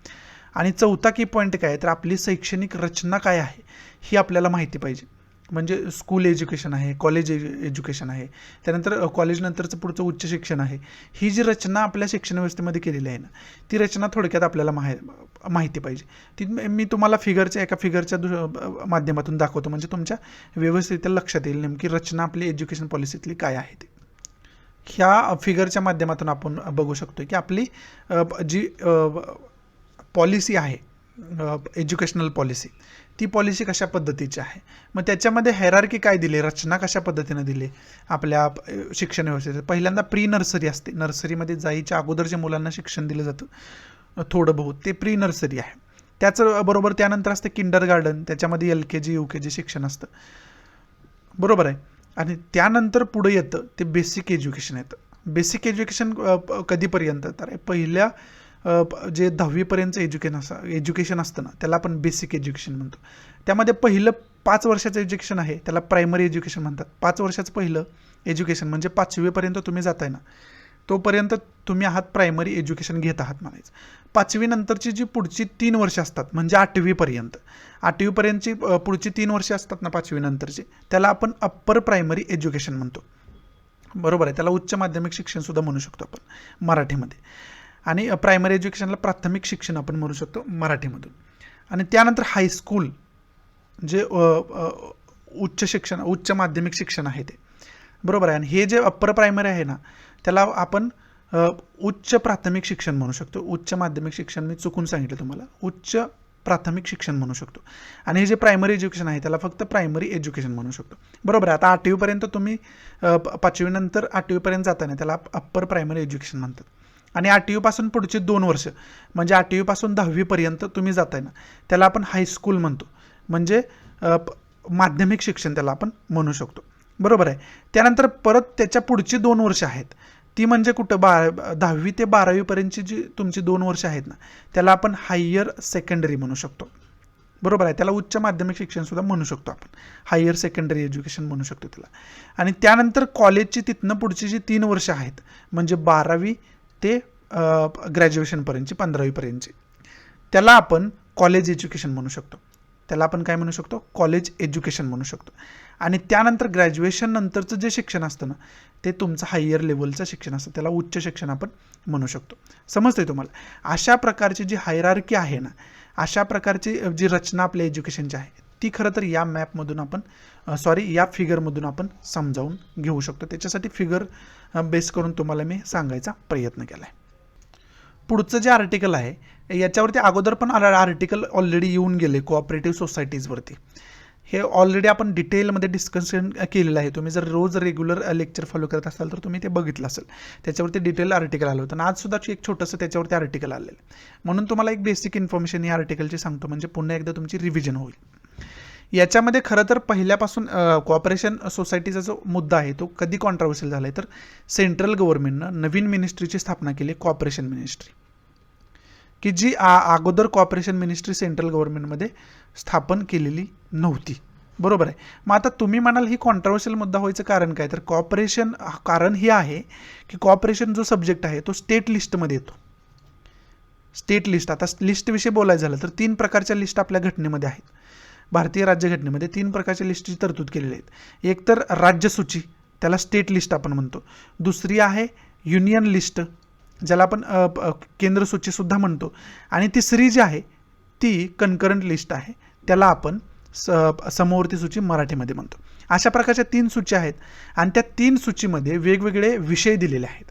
आणि चौथा की पॉईंट काय तर आपली शैक्षणिक रचना काय आहे ही आपल्याला माहिती पाहिजे. म्हणजे स्कूल एज्युकेशन आहे, कॉलेज एज्युकेशन आहे, त्यानंतर कॉलेजनंतरचं पुढचं उच्च शिक्षण आहे, ही जी रचना आपल्या शिक्षण व्यवस्थेमध्ये केलेली आहे ना ती रचना थोडक्यात आपल्याला माहिती पाहिजे. ती मी तुम्हाला एका फिगरच्या माध्यमातून दाखवतो म्हणजे तुमच्या व्यवस्थित लक्षात येईल नेमकी रचना आपली एज्युकेशन पॉलिसीतली काय आहे ती. ह्या फिगरच्या माध्यमातून आपण बघू शकतो की आपली जी पॉलिसी आहे एज्युकेशनल पॉलिसी ती पॉलिसी कशा पद्धतीची आहे. मग त्याच्यामध्ये हायरार्की काय दिली, रचना कशा पद्धतीने दिली आपल्या शिक्षण व्यवस्थेत. पहिल्यांदा प्री नर्सरी असते, नर्सरीमध्ये जायच्या अगोदर जे मुलांना शिक्षण दिलं जातं थोडं बहुत ते प्री नर्सरी आहे. त्याचबरोबर त्यानंतर असतं किंडर गार्डन, त्याच्यामध्ये LKG UKG शिक्षण असतं. बरोबर आहे. आणि त्यानंतर पुढे येतं ते बेसिक एज्युकेशन येतं. बेसिक एज्युकेशन कधीपर्यंत तर पहिल्या जे 10वीपर्यंतचं एज्युकेशन असतं ना त्याला आपण बेसिक एज्युकेशन म्हणतो. त्यामध्ये पहिलं 5 वर्षाचं एज्युकेशन आहे त्याला प्रायमरी एज्युकेशन म्हणतात. 5 वर्षाचं पहिलं एज्युकेशन म्हणजे 5वीपर्यंत तुम्ही जाताय ना तोपर्यंत तुम्ही आहात प्रायमरी एज्युकेशन घेत आहात म्हणायचं. 5वी नंतरची जी पुढची 3 वर्ष असतात म्हणजे 8वीपर्यंतची पुढची 3 वर्ष असतात ना 5वी नंतरची त्याला आपण अप्पर प्रायमरी एज्युकेशन म्हणतो. बरोबर आहे. त्याला उच्च माध्यमिक शिक्षण सुद्धा म्हणू शकतो आपण मराठीमध्ये. आणि प्रायमरी एज्युकेशनला प्राथमिक शिक्षण आपण म्हणू शकतो मराठीमधून. आणि त्यानंतर हायस्कूल जे उच्च माध्यमिक शिक्षण आहे ते. बरोबर आहे. आणि हे जे अप्पर प्रायमरी आहे ना त्याला आपण उच्च प्राथमिक शिक्षण म्हणू शकतो. उच्च माध्यमिक शिक्षण मी चुकून सांगितलं तुम्हाला, उच्च प्राथमिक शिक्षण म्हणू शकतो. आणि हे जे प्रायमरी एज्युकेशन आहे त्याला फक्त प्रायमरी एज्युकेशन म्हणू शकतो. बरोबर आहे. आता 8वीपर्यंत तुम्ही 5वी नंतर 8वीपर्यंत जाताना त्याला अप्पर प्रायमरी एज्युकेशन म्हणतात. आणि 8वीपासून पुढचे 2 वर्ष म्हणजे 8वीपासून 10वीपर्यंत तुम्ही जाताय ना त्याला आपण हायस्कूल म्हणतो, म्हणजे माध्यमिक शिक्षण त्याला आपण म्हणू शकतो. बरोबर आहे. त्यानंतर परत त्याच्या पुढची 2 वर्ष आहेत ती म्हणजे कुठं 10वी ते 12वीपर्यंतची जी तुमची 2 वर्ष आहेत ना त्याला आपण हायर सेकंडरी म्हणू शकतो. बरोबर आहे. त्याला उच्च माध्यमिक शिक्षणसुद्धा म्हणू शकतो आपण, हायर सेकंडरी एज्युकेशन म्हणू शकतो त्याला. आणि त्यानंतर कॉलेजची तिथनं पुढची जी 3 वर्ष आहेत म्हणजे 12वी ते ग्रॅज्युएशनपर्यंतची 15वीपर्यंतची त्याला आपण कॉलेज एज्युकेशन म्हणू शकतो. त्याला आपण काय म्हणू शकतो, कॉलेज एज्युकेशन म्हणू शकतो. आणि त्यानंतर ग्रॅज्युएशन नंतरचं जे शिक्षण असतं ना ते तुमचं हायर लेवलचं शिक्षण असतं त्याला उच्च शिक्षण आपण म्हणू शकतो. समजतंय तुम्हाला. अशा प्रकारची जी हायरार्की आहे ना, अशा प्रकारची जी रचना आपल्या एज्युकेशनची आहे ती खरं तर या मॅपमधून आपण या फिगरमधून आपण समजावून घेऊ शकतो. त्याच्यासाठी फिगर बेस करून तुम्हाला मी सांगायचा प्रयत्न केला आहे. पुढचं जे आर्टिकल आहे याच्यावरती अगोदर पण आर्टिकल ऑलरेडी येऊन गेले कोऑपरेटिव्ह सोसायटीजवरती. हे ऑलरेडी आपण डिटेलमध्ये डिस्कशन केलेलं आहे. तुम्ही जर रोज रेग्युलर लेक्चर फॉलो करत असाल तर तुम्ही ते बघितलं असेल. त्याच्यावरती डिटेल आर्टिकल आलं होतं आणि आजसुद्धा एक छोटंसं त्याच्यावरती आर्टिकल आलेलं आहे. म्हणून तुम्हाला एक बेसिक इन्फॉर्मेशन या आर्टिकलची सांगतो, म्हणजे पुन्हा एकदा तुमची रिव्हिजन होईल. याच्यामध्ये खरं तर पहिल्यापासून कोऑपरेशन सोसायटीचा जो मुद्दा आहे तो कधी कॉन्ट्रोवर्शियल झाला आहे, तर सेंट्रल गव्हर्नमेंटनं नवीन मिनिस्ट्रीची स्थापना केली, कॉपरेशन मिनिस्ट्री, की जी अगोदर कॉपरेशन मिनिस्ट्री सेंट्रल गव्हर्नमेंटमध्ये स्थापन केलेली नव्हती. बरोबर आहे. मग आता तुम्ही म्हणाल ही कॉन्ट्रोवर्शियल मुद्दा व्हायचं कारण काय, तर कॉपरेशन कारण हे आहे की कॉपरेशन जो सब्जेक्ट आहे तो स्टेट लिस्टमध्ये येतो. स्टेट लिस्ट, आता लिस्टविषयी बोलायचं झालं तर 3 प्रकारच्या लिस्ट आपल्या घटनेमध्ये आहेत. भारतीय राज्यघटनेमध्ये 3 प्रकारच्या लिस्टची तरतूद केलेली आहेत. एक तर राज्यसूची, त्याला स्टेट लिस्ट आपण म्हणतो. दुसरी आहे युनियन लिस्ट, ज्याला आपण केंद्र सूचीसुद्धा म्हणतो. आणि तिसरी जी आहे ती कन्करंट लिस्ट आहे, त्याला आपण समवर्ती सूची मराठीमध्ये म्हणतो. अशा प्रकारच्या 3 सूच्या आहेत आणि त्या 3 सूचीमध्ये वेगवेगळे विषय दिलेले आहेत.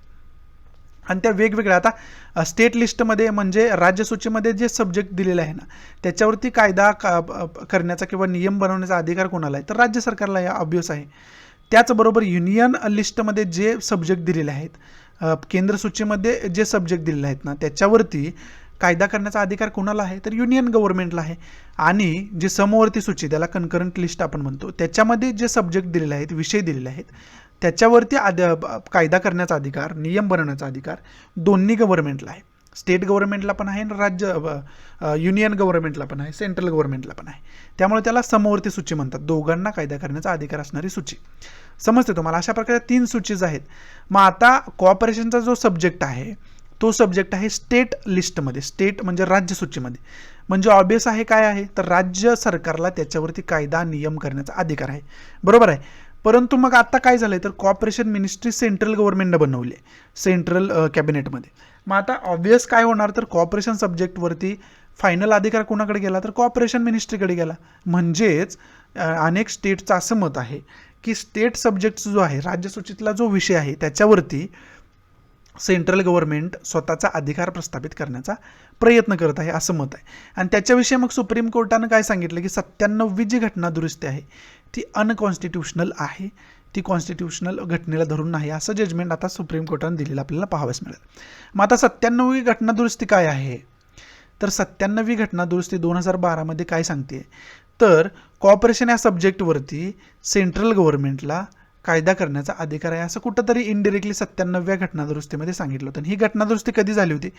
आणि त्या वेगवेगळ्या, आता स्टेट लिस्टमध्ये म्हणजे राज्यसूचीमध्ये जे सब्जेक्ट दिलेले आहे ना त्याच्यावरती कायदा करण्याचा किंवा नियम बनवण्याचा अधिकार कोणाला आहे, तर राज्य सरकारला या ऑब्वियस आहे. त्याचबरोबर युनियन लिस्टमध्ये जे सब्जेक्ट दिलेले आहेत, केंद्र सूचीमध्ये जे सब्जेक्ट दिलेले आहेत ना त्याच्यावरती कायदा करण्याचा अधिकार कोणाला आहे, तर युनियन गव्हर्नमेंटला आहे. आणि जे समवर्ती सूची, त्याला कन्करंट लिस्ट आपण म्हणतो, त्याच्यामध्ये जे सब्जेक्ट दिलेले आहेत, विषय दिलेले आहेत, त्याच्यावरती कायदा करण्याचा अधिकार, नियम बनवण्याचा अधिकार दोन्ही गव्हर्नमेंटला आहे. स्टेट गव्हर्नमेंटला पण आहे आणि युनियन गव्हर्नमेंटला पण आहे, सेंट्रल गव्हर्नमेंटला पण आहे. त्यामुळे त्याला समवर्ती सूची म्हणतात, दोघांना कायदा करण्याचा अधिकार असणारी सूची. समजते तुम्हाला? अशा प्रकारे 3 सूचीज आहेत. मग आता कॉपरेशनचा जो सब्जेक्ट आहे तो सब्जेक्ट आहे स्टेट लिस्टमध्ये, स्टेट म्हणजे राज्य सूचीमध्ये. म्हणजे ऑब्वियस आहे काय आहे, तर राज्य सरकारला त्याच्यावरती कायदा नियम करण्याचा अधिकार आहे. बरोबर आहे. परंतु मग आता काय झालंय, तर कॉपरेशन मिनिस्ट्री सेंट्रल गव्हर्नमेंटनं बनवली आहे, सेंट्रल कॅबिनेटमध्ये. मग आता ऑब्वियस काय होणार, तर कॉपरेशन सब्जेक्टवरती फायनल अधिकार कोणाकडे गेला, तर कॉपरेशन मिनिस्ट्रीकडे गेला. म्हणजेच अनेक स्टेटचं असं मत आहे की स्टेट सब्जेक्ट जो आहे, राज्यसूचीतला जो विषय आहे त्याच्यावरती सेंट्रल गव्हर्नमेंट स्वतःचा अधिकार प्रस्थापित करण्याचा प्रयत्न करत आहे, असं मत आहे. आणि त्याच्याविषयी मग सुप्रीम कोर्टानं काय सांगितलं की 97वी जी घटना दुरुस्ती आहे ती अनकॉन्स्टिट्युशनल आहे, ती कॉन्स्टिट्युशनल घटनेला धरून नाही, असं जजमेंट आता सुप्रीम कोर्टानं दिलेलं आपल्याला पाहावयास मिळेल. मग आता 97वी घटना दुरुस्ती काय आहे, तर 97वी घटना दुरुस्ती 2012 काय सांगते, तर कॉपरेशन या सब्जेक्टवरती सेंट्रल गव्हर्नमेंटला कायदा करण्याचा अधिकार आहे, असं कुठंतरी इनडिरेक्टली 97व्या घटना दुरुस्तीमध्ये सांगितलं होतं. ही घटना दुरुस्ती कधी झाली होती,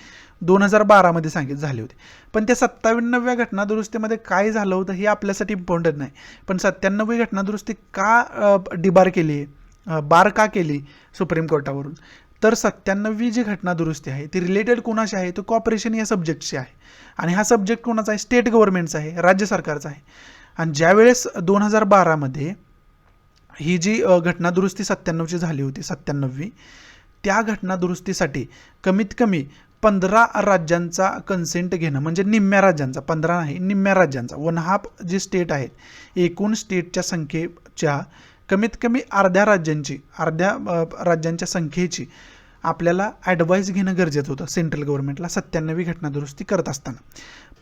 2012 झाली होती. पण त्या 57व्या घटना दुरुस्तीमध्ये काय झालं होतं हे आपल्यासाठी इम्पॉर्टंट नाही. पण 97वी घटना दुरुस्ती का डिबार केली, बार का केली सुप्रीम कोर्टावरून, तर 97वी जी घटना दुरुस्ती आहे ती रिलेटेड कोणाशी आहे, तो कॉपरेशन या सब्जेक्टशी आहे. आणि हा सब्जेक्ट कोणाचा आहे, स्टेट गव्हर्नमेंटचा आहे, राज्य सरकारचा आहे. आणि ज्यावेळेस 2012 ही जी घटना दुरुस्ती 97ची झाली होती, 97वी, त्या घटना दुरुस्तीसाठी कमीत कमी 15 राज्यांचा कन्सेंट घेणं, म्हणजे निम्म्या राज्यांचा, 15 नाही निम्म्या राज्यांचा, 1/2 जे स्टेट आहेत, एकूण स्टेटच्या संख्येच्या कमीत कमी अर्ध्या राज्यांच्या संख्येची आपल्याला ॲडवाईस घेणं गरजेचं होतं सेंट्रल गव्हर्नमेंटला 97वी घटना दुरुस्ती करत असताना.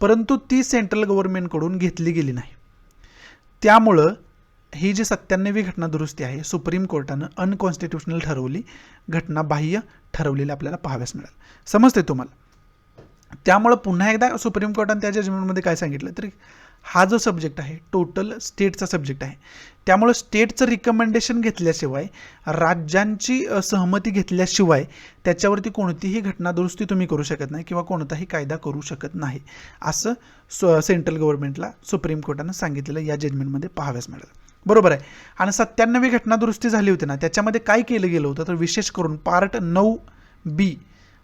परंतु ती सेंट्रल गव्हर्नमेंटकडून घेतली गेली नाही. त्यामुळं ही जी 97वी घटना दुरुस्ती आहे सुप्रीम कोर्टानं अनकॉन्स्टिट्युशनल ठरवली, घटनाबाह्य ठरवलेली आपल्याला पाहाव्यास मिळेल. समजते तुम्हाला? त्यामुळं पुन्हा एकदा सुप्रीम कोर्टानं त्या जजमेंटमध्ये काय सांगितलं, तर हा जो सब्जेक्ट आहे टोटल स्टेटचा सब्जेक्ट आहे. त्यामुळं स्टेटचं रिकमेंडेशन घेतल्याशिवाय, राज्यांची सहमती घेतल्याशिवाय त्याच्यावरती कोणतीही घटना दुरुस्ती तुम्ही करू शकत नाही किंवा कोणताही कायदा करू शकत नाही, असं सेंट्रल गव्हर्नमेंटला सुप्रीम कोर्टानं सांगितलेलं या जजमेंटमध्ये पाहाव्यास मिळेल. बरोबर आहे. आणि 97वी घटना दुरुस्ती झाली होती ना, त्याच्यामध्ये काय केलं गेलं होतं, तर विशेष करून पार्ट 9B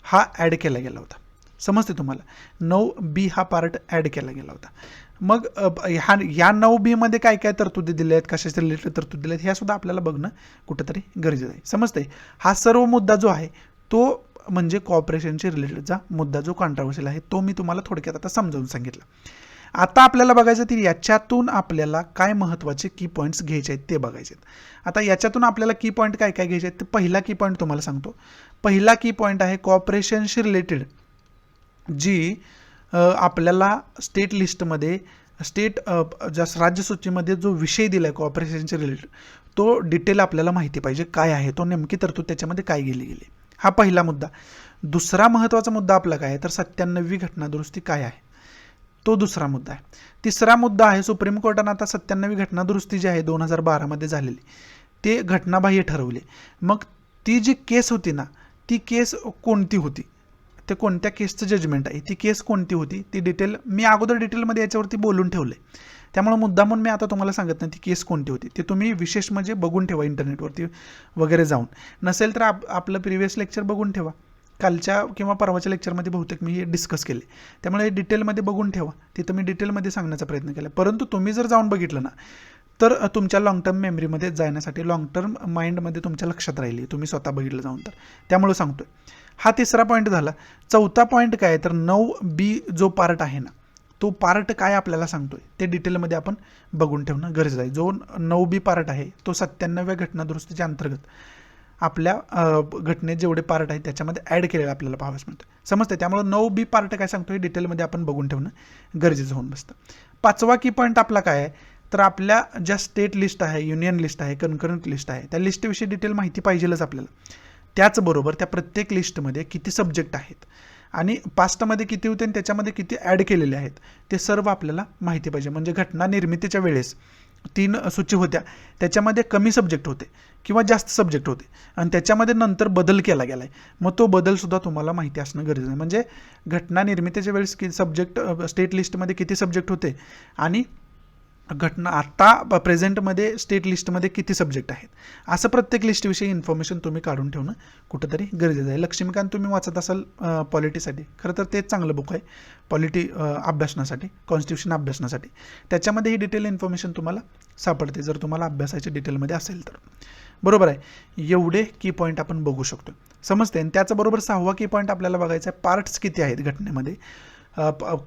हा ॲड केला गेला होता. समजते तुम्हाला? 9B हा पार्ट ॲड केला गेला होता. मग या 9B मध्ये काय काय तरतुदी दिल्या आहेत, कशाचे रिलेटेड तरतुदी दिल्या आहेत, ह्या सुद्धा आपल्याला बघणं कुठंतरी गरजेचं आहे. समजते? हा सर्व मुद्दा जो आहे तो म्हणजे कॉपरेशनशी रिलेटेडचा मुद्दा जो कॉन्ट्रोवर्शियल आहे तो मी तुम्हाला थोडक्यात आता समजावून सांगितलं. आता आपल्याला बघायचं तर याच्यातून आपल्याला काय महत्त्वाचे की पॉईंट्स घ्यायचे आहेत ते बघायचे आहेत. आता याच्यातून आपल्याला की पॉईंट काय काय घ्यायचे आहेत, तर पहिला की पॉईंट तुम्हाला सांगतो. पहिला की पॉईंट आहे कॉपरेशनशी रिलेटेड जी आपल्याला स्टेट लिस्टमध्ये स्टेट राज्यसूचीमध्ये जो विषय दिला आहे कॉपरेशनचे रिलेटेड, तो डिटेल आपल्याला माहिती पाहिजे काय आहे, तो नेमकी तरतूद त्याच्यामध्ये काय गेली. हा पहिला मुद्दा. दुसरा महत्त्वाचा मुद्दा आपला काय आहे तर 97वी घटना दुरुस्ती काय आहे, तो दुसरा मुद्दा आहे. तिसरा मुद्दा आहे सुप्रीम कोर्टानं आता 97वी घटना दुरुस्ती जी आहे 2012 मध्ये झालेली, ते घटनाबाह्य ठरवले. मग ती जी केस होती ना, ती केस कोणती होती, ते कोणत्या केसचं जजमेंट आहे, ती केस कोणती होती, ती डिटेल मी अगोदर डिटेलमध्ये याच्यावरती बोलून ठेवले. त्यामुळे मुद्दा म्हणून मी आता तुम्हाला सांगत नाही ती केस कोणती होती, ते तुम्ही विशेष म्हणजे बघून ठेवा इंटरनेटवरती वगैरे जाऊन. नसेल तर आपलं प्रिव्हियस लेक्चर बघून ठेवा. कालच्या किंवा परवाच्या लेक्चरमध्ये बहुतेक मी हे डिस्कस केले. त्यामुळे डिटेलमध्ये बघून ठेवा, तिथं मी डिटेलमध्ये सांगण्याचा प्रयत्न केला. परंतु तुम्ही जर जाऊन बघितलं ना तर तुमच्या लॉंग टर्म मेमरीमध्ये जाण्यासाठी, लॉंग टर्म माइंडमध्ये तुमच्या लक्षात राहिली तुम्ही स्वतः बघितलं जाऊन. तर त्यामुळे सांगतोय. हा तिसरा पॉईंट झाला. चौथा पॉईंट काय तर 9B जो पार्ट आहे ना, तो पार्ट काय आपल्याला सांगतोय ते डिटेलमध्ये आपण बघून ठेवणं गरजेचं आहे. जो 9B पार्ट आहे तो 97व्या घटना दुरुस्तीच्या अंतर्गत आपल्या घटनेत जेवढे पार्ट आहेत त्याच्यामध्ये ॲड केलेलं आपल्याला पाहावंच मिळतं. समजतं. त्यामुळे 9B पार्ट काय सांगतोय डिटेलमध्ये आपण बघून ठेवणं गरजेचं होऊन बसतं. पाचवा की पॉईंट आपला काय आहे तर आपल्या ज्या स्टेट लिस्ट आहे, युनियन लिस्ट आहे, कन्करंट लिस्ट आहे, त्या लिस्टविषयी डिटेल माहिती पाहिजेलच आपल्याला. त्याचबरोबर त्या प्रत्येक लिस्टमध्ये किती सब्जेक्ट आहेत आणि पास्टमध्ये किती होते आणि त्याच्यामध्ये किती ॲड केलेले आहेत ते सर्व आपल्याला माहिती पाहिजे. म्हणजे घटना निर्मितीच्या वेळेस 3 सूची होत्या, त्याच्यामध्ये कमी सब्जेक्ट होते किंवा जास्त सब्जेक्ट होते आणि त्याच्यामध्ये नंतर बदल केला गेला आहे. मग तो बदलसुद्धा तुम्हाला माहिती असणं गरजेचं आहे. म्हणजे घटना निर्मितीच्या वेळेस सब्जेक्ट स्टेट लिस्टमध्ये किती सब्जेक्ट होते आणि घटना आत्ता प्रेझेंटमध्ये स्टेट लिस्टमध्ये किती सब्जेक्ट आहेत, असं प्रत्येक लिस्टविषयी इन्फॉर्मेशन तुम्ही काढून ठेवणं कुठंतरी गरजेचं आहे. लक्ष्मीकांत तुम्ही वाचत असाल पॉलिटीसाठी, खरं तर तेच चांगलं बुक आहे पॉलिटी अभ्यासनासाठी, कॉन्स्टिट्यूशन अभ्यासनासाठी. त्याच्यामध्ये ही डिटेल इन्फॉर्मेशन तुम्हाला सापडते जर तुम्हाला अभ्यासाचे डिटेलमध्ये असेल तर. बरोबर आहे. एवढे की पॉईंट आपण बघू शकतो. समजते. आणि त्याचबरोबर 6वा की पॉईंट आपल्याला बघायचा आहे, पार्ट्स किती आहेत घटनेमध्ये,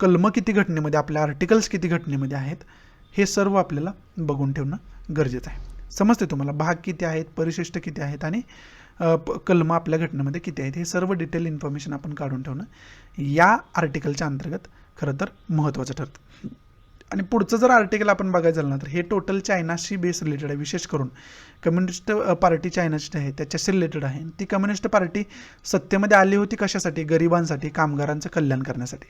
कलमं किती घटनेमध्ये, आपल्या आर्टिकल्स किती घटनेमध्ये आहेत, हे सर्व आपल्याला बघून ठेवणं गरजेचं आहे. समजते तुम्हाला. भाग किती आहेत, परिशिष्ट किती आहेत आणि कलमं आपल्या घटनेमध्ये किती आहेत, हे सर्व डिटेल इन्फॉर्मेशन आपण काढून ठेवणं या आर्टिकलच्या अंतर्गत खरं तर महत्त्वाचं ठरतं. आणि पुढचं जर आर्टिकल आपण बघायचं झालं ना तर हे टोटल चायनाशी बेस रिलेटेड आहे. विशेष करून कम्युनिस्ट पार्टी चायनाची आहे त्याच्याशी रिलेटेड आहे. ती कम्युनिस्ट पार्टी सत्तेमध्ये आली होती कशासाठी, गरिबांसाठी, कामगारांचं कल्याण करण्यासाठी.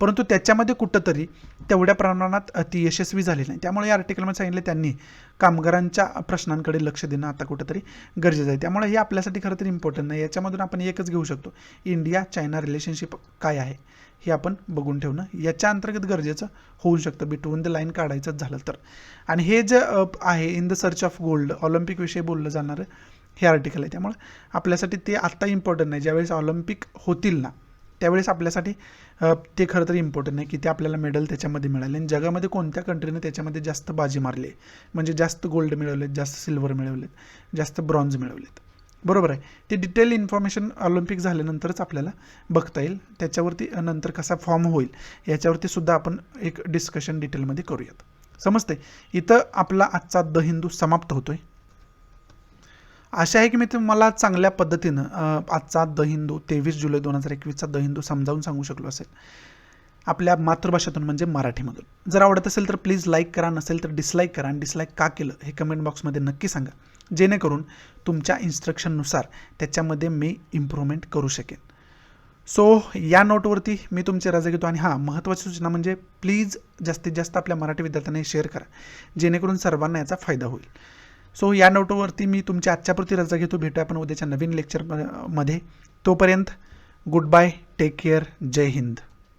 परंतु त्याच्यामध्ये कुठंतरी तेवढ्या प्रमाणात ती यशस्वी झाली नाही. त्यामुळे या आर्टिकलमध्ये सांगितले त्यांनी कामगारांच्या प्रश्नांकडे लक्ष देणं आता कुठंतरी गरजेचं आहे. त्यामुळे हे आपल्यासाठी खरं तर इम्पॉर्टंट नाही. याच्यामधून आपण एकच घेऊ शकतो, इंडिया चायना रिलेशनशिप काय आहे हे आपण बघून ठेवणं याच्या अंतर्गत गरजेचं होऊ शकतं, बिटवीन द लाईन काढायचंच झालं तर. आणि हे जे आहे in the search of gold, ऑलिम्पिकविषयी बोललं जाणारं हे आर्टिकल आहे. त्यामुळे आपल्यासाठी ते आत्ता इम्पॉर्टंट नाही. ज्यावेळेस ऑलिम्पिक होतील ना त्यावेळेस आपल्यासाठी ते खरं तर इम्पॉर्टंट नाही की ते आपल्याला मेडल त्याच्यामध्ये मिळाले आणि जगामध्ये कोणत्या कंट्रीने त्याच्यामध्ये जास्त बाजी मारली, म्हणजे जास्त गोल्ड मिळवलेत, जास्त सिल्वर मिळवलेत, जास्त ब्रॉन्झ मिळवलेत. बरोबर आहे. ते डिटेल इन्फॉर्मेशन ऑलिम्पिक झाल्यानंतरच आपल्याला बघता येईल. त्याच्यावरती नंतर कसा फॉर्म होईल याच्यावरती सुद्धा आपण एक डिस्कशन डिटेलमध्ये करूयात. समजते. इथं आपला आजचा द हिंदू समाप्त होतोय. आशा आहे की मी तुम्हाला चांगल्या पद्धतीनं आजचा द हिंदू 23 जुलै 2021चा द हिंदू समजावून सांगू शकलो असेल आपल्या मातृभाषेतून म्हणजे मराठीमधून. जर आवडत असेल तर प्लीज लाईक करा, नसेल तर डिसलाईक करा आणि डिसलाईक का केलं हे कमेंट बॉक्समध्ये नक्की सांगा, जेणेकरून तुमच्या इन्स्ट्रक्शननुसार त्याच्यामध्ये मी इम्प्रूव्हमेंट करू शकेन. सो या नोटवरती मी तुमची रजा घेतो. आणि हां, महत्त्वाची सूचना म्हणजे प्लीज जास्तीत जास्त आपल्या मराठी विद्यार्थ्यांना शेअर करा, जेणेकरून सर्वांना याचा फायदा होईल. सो या नोटवरती मी तुमच्या आजच्यापुरती रजा घेतो. भेटूया आपण उद्याच्या नवीन लेक्चरमध्ये. तोपर्यंत गुड बाय, टेक केअर, जय हिंद.